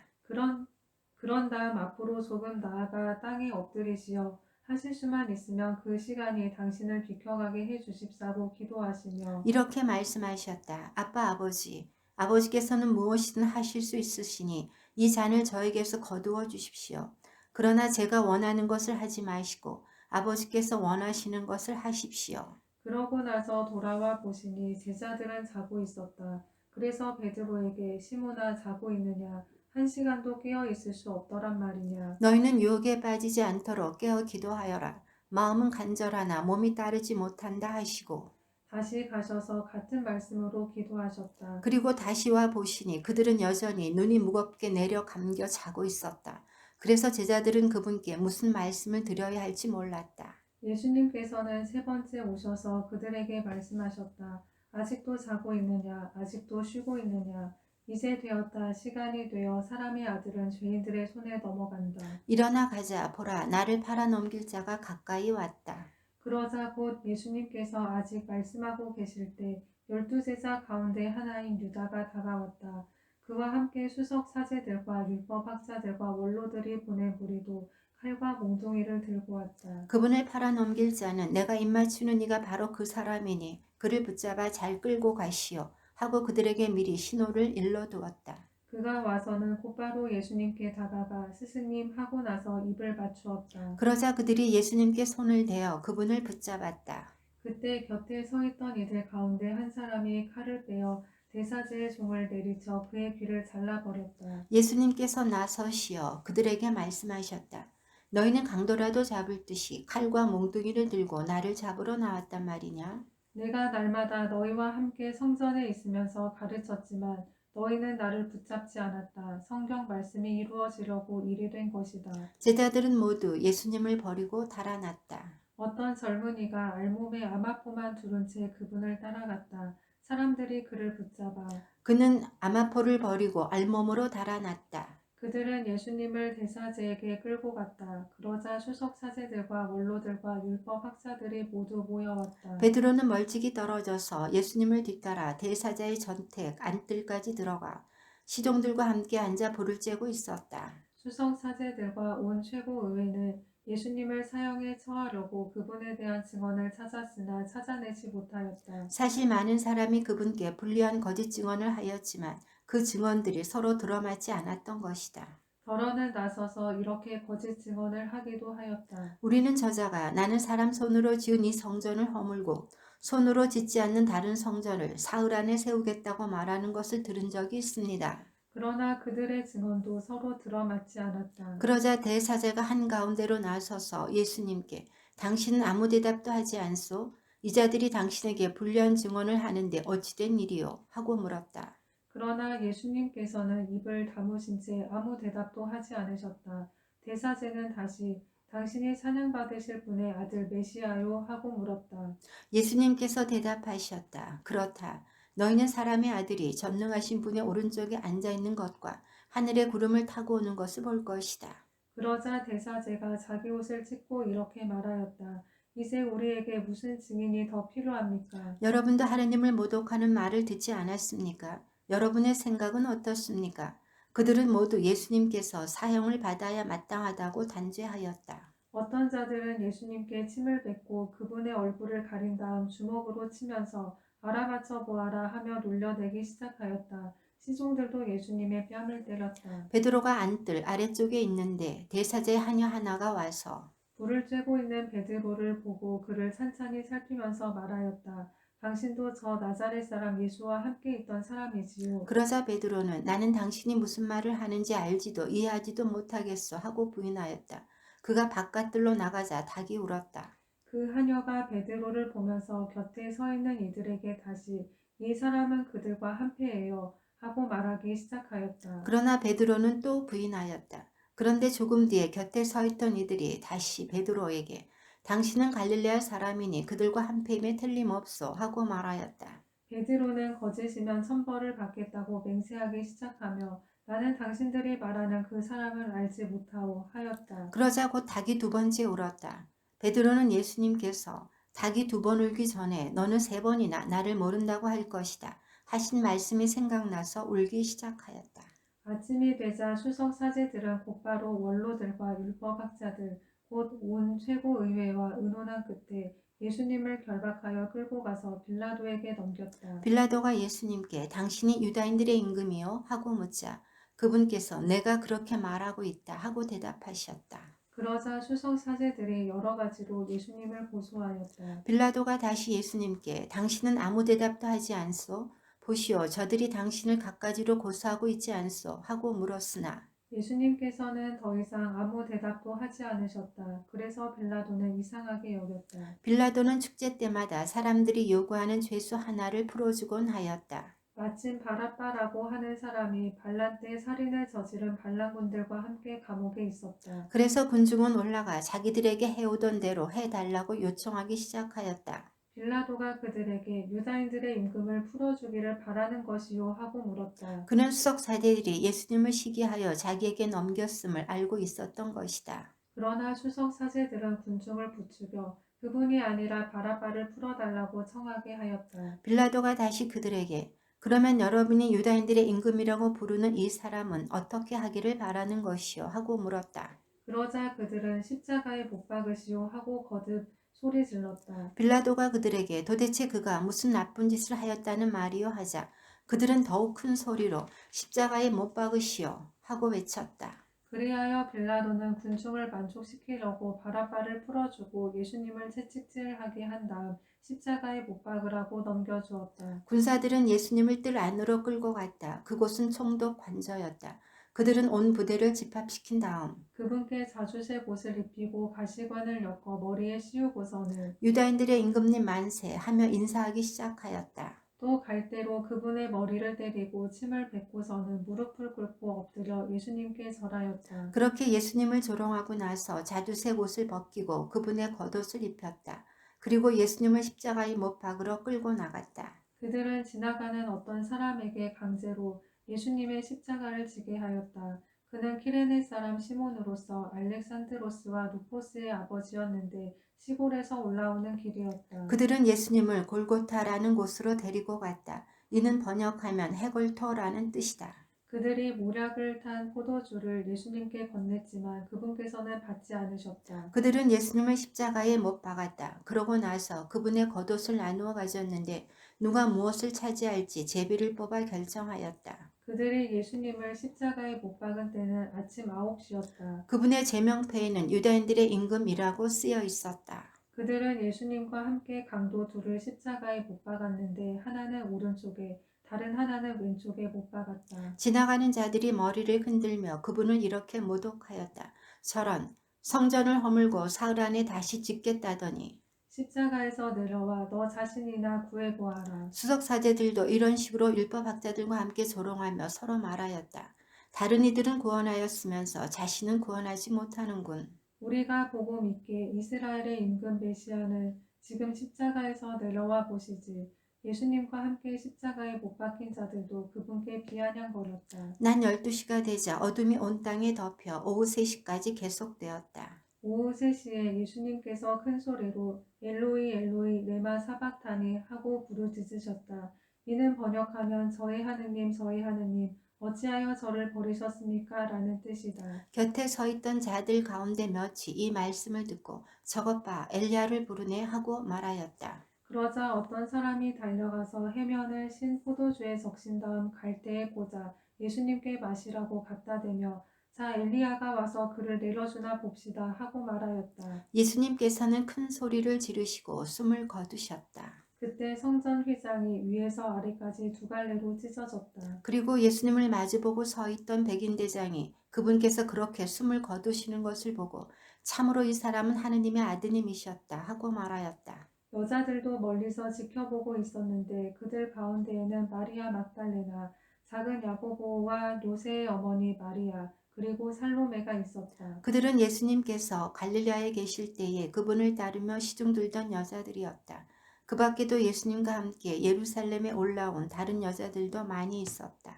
그런 다음 앞으로 조금 나아가 땅에 엎드리시어 하실 수만 있으면 그 시간이 당신을 비켜가게 해 주십사고 기도하시며 이렇게 말씀하셨다. 아빠 아버지, 아버지께서는 무엇이든 하실 수 있으시니 이 잔을 저에게서 거두어 주십시오. 그러나 제가 원하는 것을 하지 마시고 아버지께서 원하시는 것을 하십시오. 그러고 나서 돌아와 보시니 제자들은 자고 있었다. 그래서 베드로에게 시몬아 자고 있느냐? 1시간도 깨어 있을 수 없더란 말이냐? 너희는 유혹에 빠지지 않도록 깨어 기도하여라. 마음은 간절하나 몸이 따르지 못한다 하시고 다시 가셔서 같은 말씀으로 기도하셨다. 그리고 다시 와 보시니 그들은 여전히 눈이 무겁게 내려 감겨 자고 있었다. 그래서 제자들은 그분께 무슨 말씀을 드려야 할지 몰랐다. 예수님께서는 3번째 오셔서 그들에게 말씀하셨다. 아직도 자고 있느냐? 아직도 쉬고 있느냐? 이제 되었다. 시간이 되어 사람의 아들은 죄인들의 손에 넘어간다. 일어나 가자. 보라, 나를 팔아넘길 자가 가까이 왔다. 그러자 곧 예수님께서 아직 말씀하고 계실 때 12제자 가운데 하나인 유다가 다가왔다. 그와 함께 수석 사제들과 율법학자들과 원로들이 보낸 무리도 칼과 몽둥이를 들고 왔다. 그분을 팔아넘길 자는 내가 입맞추는 이가 바로 그 사람이니 그를 붙잡아 잘 끌고 가시오. 하고 그들에게 미리 신호를 일러두었다. 그가 와서는 곧바로 예수님께 다가가 스승님 하고 나서 입을 맞추었다. 그러자 그들이 예수님께 손을 대어 그분을 붙잡았다. 그때 곁에 서 있던 이들 가운데 한 사람이 칼을 빼어 대사제의 종을 내리쳐 그의 귀를 잘라버렸다. 예수님께서 나서시어 그들에게 말씀하셨다. 너희는 강도라도 잡을 듯이 칼과 몽둥이를 들고 나를 잡으러 나왔단 말이냐? 내가 날마다 너희와 함께 성전에 있으면서 가르쳤지만 너희는 나를 붙잡지 않았다. 성경 말씀이 이루어지려고 일이 된 것이다. 제자들은 모두 예수님을 버리고 달아났다. 어떤 젊은이가 알몸에 아마포만 두른 채 그분을 따라갔다. 사람들이 그를 붙잡아 그는 아마포를 버리고 알몸으로 달아났다. 그들은 예수님을 대사제에게 끌고 갔다. 그러자 수석 사제들과 원로들과 율법 학자들이 모두 모여왔다. 베드로는 멀찍이 떨어져서 예수님을 뒤따라 대사자의 전택 안뜰까지 들어가 시종들과 함께 앉아 불을 쬐고 있었다. 수석 사제들과 온 최고 의회는 예수님을 사형에 처하려고 그분에 대한 증언을 찾았으나 찾아내지 못하였다. 사실 많은 사람이 그분께 불리한 거짓 증언을 하였지만 그 증언들이 서로 들어맞지 않았던 것이다. 더러는 나서서 이렇게 거짓 증언을 하기도 하였다. 우리는 저자가 나는 사람 손으로 지은 이 성전을 허물고 손으로 짓지 않는 다른 성전을 사흘 안에 세우겠다고 말하는 것을 들은 적이 있습니다. 그러나 그들의 증언도 서로 들어맞지 않았다. 그러자 대사제가 한가운데로 나서서 예수님께 당신은 아무 대답도 하지 않소? 이 자들이 당신에게 불리한 증언을 하는데 어찌된 일이요? 하고 물었다. 그러나 예수님께서는 입을 다무신 채 아무 대답도 하지 않으셨다. 대사제는 다시 당신이 찬양받으실 분의 아들 메시아요? 하고 물었다. 예수님께서 대답하셨다. 그렇다. 너희는 사람의 아들이 전능하신 분의 오른쪽에 앉아 있는 것과 하늘의 구름을 타고 오는 것을 볼 것이다. 그러자 대사제가 자기 옷을 찢고 이렇게 말하였다. 이제 우리에게 무슨 증인이 더 필요합니까? 여러분도 하나님을 모독하는 말을 듣지 않았습니까? 여러분의 생각은 어떻습니까? 그들은 모두 예수님께서 사형을 받아야 마땅하다고 단죄하였다. 어떤 자들은 예수님께 침을 뱉고 그분의 얼굴을 가린 다음 주먹으로 치면서 알아맞혀 보아라 하며 놀려대기 시작하였다. 시종들도 예수님의 뺨을 때렸다. 베드로가 앉들 아래쪽에 있는데 대사제 하녀 하나가 와서 불을 쬐고 있는 베드로를 보고 그를 찬찬히 살피면서 말하였다. 당신도 저 나자렛 사람 예수와 함께 있던 사람이지요. 그러자 베드로는 나는 당신이 무슨 말을 하는지 알지도 이해하지도 못하겠어 하고 부인하였다. 그가 바깥들로 나가자 닭이 울었다. 그 하녀가 베드로를 보면서 곁에 서 있는 이들에게 다시 이 사람은 그들과 한패예요 하고 말하기 시작하였다. 그러나 베드로는 또 부인하였다. 그런데 조금 뒤에 곁에 서 있던 이들이 다시 베드로에게 당신은 갈릴레아 사람이니 그들과 한패임에 틀림없소 하고 말하였다. 베드로는 거짓이면 천벌을 받겠다고 맹세하기 시작하며 나는 당신들이 말하는 그 사람을 알지 못하오 하였다. 그러자 곧 닭이 두 번째 울었다. 베드로는 예수님께서 닭이 두 번 울기 전에 너는 세 번이나 나를 모른다고 할 것이다 하신 말씀이 생각나서 울기 시작하였다. 아침이 되자 수석 사제들은 곧바로 원로들과 율법학자들 곧 온 최고의회와 의논한 끝에 예수님을 결박하여 끌고 가서 빌라도에게 넘겼다. 빌라도가 예수님께 당신이 유다인들의 임금이요? 하고 묻자 그분께서 내가 그렇게 말하고 있다 하고 대답하셨다. 그러자 수석 사제들이 여러 가지로 예수님을 고소하였다. 빌라도가 다시 예수님께 당신은 아무 대답도 하지 않소? 보시오 저들이 당신을 갖가지로 고소하고 있지 않소? 하고 물었으나 예수님께서는 더 이상 아무 대답도 하지 않으셨다. 그래서 빌라도는 이상하게 여겼다. 빌라도는 축제 때마다 사람들이 요구하는 죄수 하나를 풀어주곤 하였다. 마침 바라빠라고 하는 사람이 반란 때 살인을 저지른 반란군들과 함께 감옥에 있었다. 그래서 군중은 올라가 자기들에게 해오던 대로 해달라고 요청하기 시작하였다. 빌라도가 그들에게 유다인들의 임금을 풀어주기를 바라는 것이요 하고 물었다. 그는 수석 사제들이 예수님을 시기하여 자기에게 넘겼음을 알고 있었던 것이다. 그러나 수석 사제들은 군중을 부추겨 그분이 아니라 바라빠를 풀어달라고 청하게 하였다. 빌라도가 다시 그들에게 그러면 여러분이 유다인들의 임금이라고 부르는 이 사람은 어떻게 하기를 바라는 것이요? 하고 물었다. 그러자 그들은 십자가에 못 박으시오 하고 거듭 소리 질렀다. 빌라도가 그들에게 도대체 그가 무슨 나쁜 짓을 하였다는 말이요? 하자 그들은 더욱 큰 소리로 십자가에 못 박으시오 하고 외쳤다. 그리하여 빌라도는 군중을 만족시키려고 바라빠를 풀어주고 예수님을 채찍질하게 한 다음 십자가에 못 박으라고 넘겨주었다. 군사들은 예수님을 뜰 안으로 끌고 갔다. 그곳은 총독 관저였다. 그들은 온 부대를 집합시킨 다음 그분께 자주색 옷을 입히고 가시관을 엮어 머리에 씌우고서는 유다인들의 임금님 만세 하며 인사하기 시작하였다. 또 갈대로 그분의 머리를 때리고 침을 뱉고서는 무릎을 꿇고 엎드려 예수님께 절하였다. 그렇게 예수님을 조롱하고 나서 자주색 옷을 벗기고 그분의 겉옷을 입혔다. 그리고 예수님을 십자가에 못 박으러 끌고 나갔다. 그들은 지나가는 어떤 사람에게 강제로 예수님의 십자가를 지게 하였다. 그는 키레네 사람 시몬으로서 알렉산드로스와 루포스의 아버지였는데 시골에서 올라오는 길이었다. 그들은 예수님을 골고타라는 곳으로 데리고 갔다. 이는 번역하면 해골터라는 뜻이다. 그들이 모략을 탄 포도주를 예수님께 건넸지만 그분께서는 받지 않으셨다. 그들은 예수님을 십자가에 못 박았다. 그러고 나서 그분의 겉옷을 나누어 가졌는데 누가 무엇을 차지할지 제비를 뽑아 결정하였다. 그들이 예수님을 십자가에 못 박은 때는 아침 9시였다. 그분의 제명패에는 유다인들의 임금이라고 쓰여 있었다. 그들은 예수님과 함께 강도 둘을 십자가에 못 박았는데 하나는 오른쪽에 다른 하나는 왼쪽에 못 박았다. 지나가는 자들이 머리를 흔들며 그분을 이렇게 모독하였다. 저런 성전을 허물고 사흘 안에 다시 짓겠다더니 십자가에서 내려와 너 자신이나 구해보아라. 수석사제들도 이런 식으로 율법학자들과 함께 조롱하며 서로 말하였다. 다른 이들은 구원하였으면서 자신은 구원하지 못하는군. 우리가 보고 믿게 이스라엘의 임금 메시아는 지금 십자가에서 내려와 보시지. 예수님과 함께 십자가에 못 박힌 자들도 그분께 비아냥거렸다. 난 12시가 되자 어둠이 온 땅에 덮여 오후 3시까지 계속되었다. 오후 3시에 예수님께서 큰 소리로 엘로이 엘로이 레마 사박타니 하고 부르짖으셨다. 이는 번역하면 저희 하느님 어찌하여 저를 버리셨습니까? 라는 뜻이다. 곁에 서 있던 자들 가운데 몇이 이 말씀을 듣고 저것 봐 엘리야를 부르네 하고 말하였다. 그러자 어떤 사람이 달려가서 해면을 신 포도주에 적신 다음 갈대에 꽂아 예수님께 마시라고 갖다 대며 자 엘리야가 와서 그를 내려주나 봅시다 하고 말하였다. 예수님께서는 큰 소리를 지르시고 숨을 거두셨다. 그때 성전 휘장이 위에서 아래까지 두 갈래로 찢어졌다. 그리고 예수님을 마주보고 서 있던 백인대장이 그분께서 그렇게 숨을 거두시는 것을 보고 참으로 이 사람은 하느님의 아드님이셨다 하고 말하였다. 여자들도 멀리서 지켜보고 있었는데 그들 가운데에는 마리아 막달레나, 작은 야고보와 요새의 어머니 마리아, 그리고 살로메가 있었다. 그들은 예수님께서 갈릴리아에 계실 때에 그분을 따르며 시중 들던 여자들이었다. 그 밖에도 예수님과 함께 예루살렘에 올라온 다른 여자들도 많이 있었다.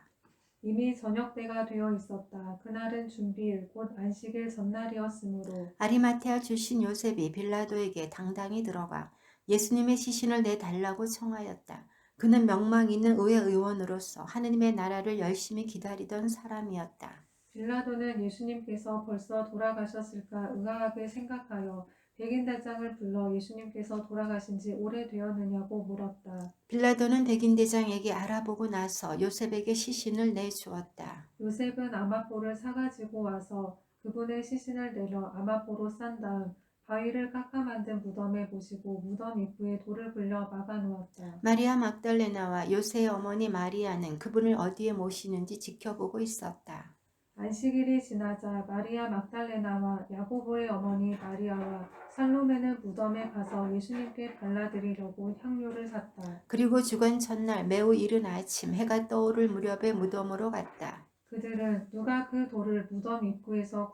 이미 저녁 때가 되어 있었다. 그날은 준비일 곧 안식일 전날이었으므로 아리마테아 출신 요셉이 빌라도에게 당당히 들어가 예수님의 시신을 내달라고 청하였다. 그는 명망 있는 의회 의원으로서 하느님의 나라를 열심히 기다리던 사람이었다. 빌라도는 예수님께서 벌써 돌아가셨을까 의아하게 생각하여 백인대장을 불러 예수님께서 돌아가신 지 오래되었느냐고 물었다. 빌라도는 백인대장에게 알아보고 나서 요셉에게 시신을 내주었다. 요셉은 아마포를 사가지고 와서 그분의 시신을 내려 아마포로 싼 다음 바위를 깎아 만든 무덤에 모시고 무덤 입구에 돌을 굴려 막아놓았다. 마리아 막달레나와 요새의 어머니 마리아는 그분을 어디에 모시는지 지켜보고 있었다. 안식일이 지나자 마리아 막달레나와 야고보의 어머니 마리아와 살로메는 무덤에 가서 예수님께 발라드리려고 향료를 샀다. 그리고 주간 첫날 매우 이른 아침 해가 떠오를 무렵에 무덤으로 갔다. 그들은 누가 그 돌을 무덤 입구에서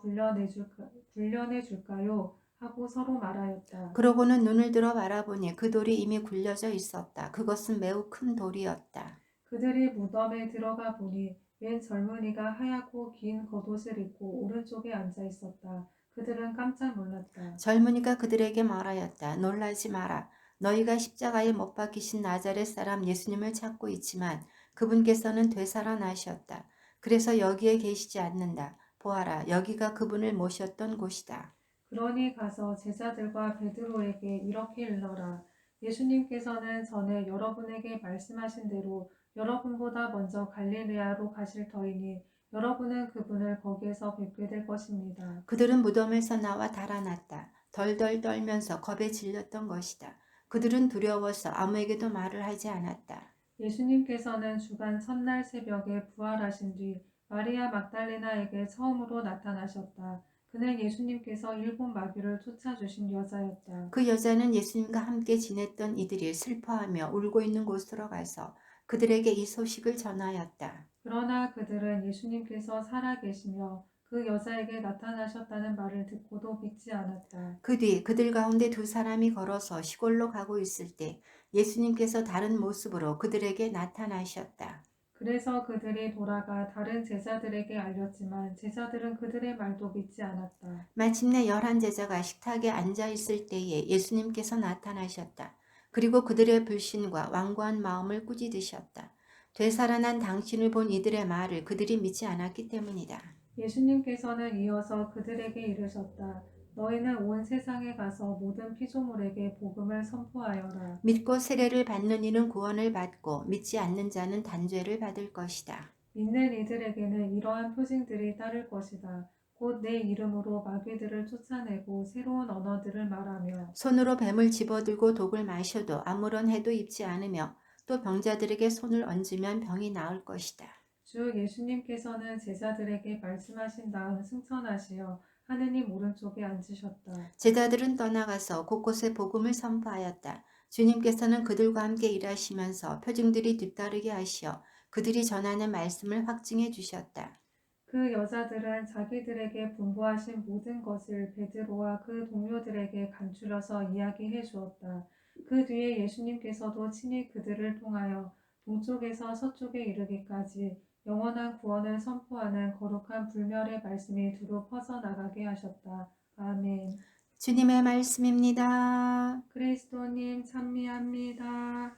굴려내줄까요? 하고 서로 말하였다. 그러고는 눈을 들어 바라보니 그 돌이 이미 굴려져 있었다. 그것은 매우 큰 돌이었다. 그들이 무덤에 들어가 보니 웬 젊은이가 하얗고 긴 겉옷을 입고 오른쪽에 앉아 있었다. 그들은 깜짝 놀랐다. 젊은이가 그들에게 말하였다. 놀라지 마라. 너희가 십자가에 못 박히신 나자렛 사람 예수님을 찾고 있지만 그분께서는 되살아나셨다. 그래서 여기에 계시지 않는다. 보아라, 여기가 그분을 모셨던 곳이다. 그러니 가서 제자들과 베드로에게 이렇게 일러라. 예수님께서는 전에 여러분에게 말씀하신 대로 여러분보다 먼저 갈릴레아로 가실 터이니 여러분은 그분을 거기에서 뵙게 될 것입니다. 그들은 무덤에서 나와 달아났다. 덜덜 떨면서 겁에 질렸던 것이다. 그들은 두려워서 아무에게도 말을 하지 않았다. 예수님께서는 주간 첫날 새벽에 부활하신 뒤 마리아 막달레나에게 처음으로 나타나셨다. 그는 예수님께서 일곱 마귀를 쫓아주신 여자였다. 그 여자는 예수님과 함께 지냈던 이들이 슬퍼하며 울고 있는 곳으로 가서 그들에게 이 소식을 전하였다. 그러나 그들은 예수님께서 살아계시며 그 여자에게 나타나셨다는 말을 듣고도 믿지 않았다. 그 뒤 그들 가운데 두 사람이 걸어서 시골로 가고 있을 때 예수님께서 다른 모습으로 그들에게 나타나셨다. 그래서 그들이 돌아가 다른 제자들에게 알렸지만 제자들은 그들의 말도 믿지 않았다. 마침내 11제자가 식탁에 앉아 있을 때에 예수님께서 나타나셨다. 그리고 그들의 불신과 완고한 마음을 꾸짖으셨다. 되살아난 당신을 본 이들의 말을 그들이 믿지 않았기 때문이다. 예수님께서는 이어서 그들에게 이르셨다. 너희는 온 세상에 가서 모든 피조물에게 복음을 선포하여라. 믿고 세례를 받는 이는 구원을 받고 믿지 않는 자는 단죄를 받을 것이다. 믿는 이들에게는 이러한 표징들이 따를 것이다. 곧 내 이름으로 마귀들을 쫓아내고 새로운 언어들을 말하며 손으로 뱀을 집어들고 독을 마셔도 아무런 해도 입지 않으며 또 병자들에게 손을 얹으면 병이 나을 것이다. 주 예수님께서는 제자들에게 말씀하신 다음 승천하시어 하느님 오른쪽에 앉으셨다. 제자들은 떠나가서 곳곳에 복음을 선포하였다. 주님께서는 그들과 함께 일하시면서 표징들이 뒤따르게 하시어 그들이 전하는 말씀을 확증해 주셨다. 그 여자들은 자기들에게 분부하신 모든 것을 베드로와 그 동료들에게 간추려서 이야기해 주었다. 그 뒤에 예수님께서도 친히 그들을 통하여 동쪽에서 서쪽에 이르기까지 영원한 구원을 선포하는 거룩한 불멸의 말씀이 두루 퍼져나가게 하셨다. 아멘. 주님의 말씀입니다. 그리스도님 찬미합니다.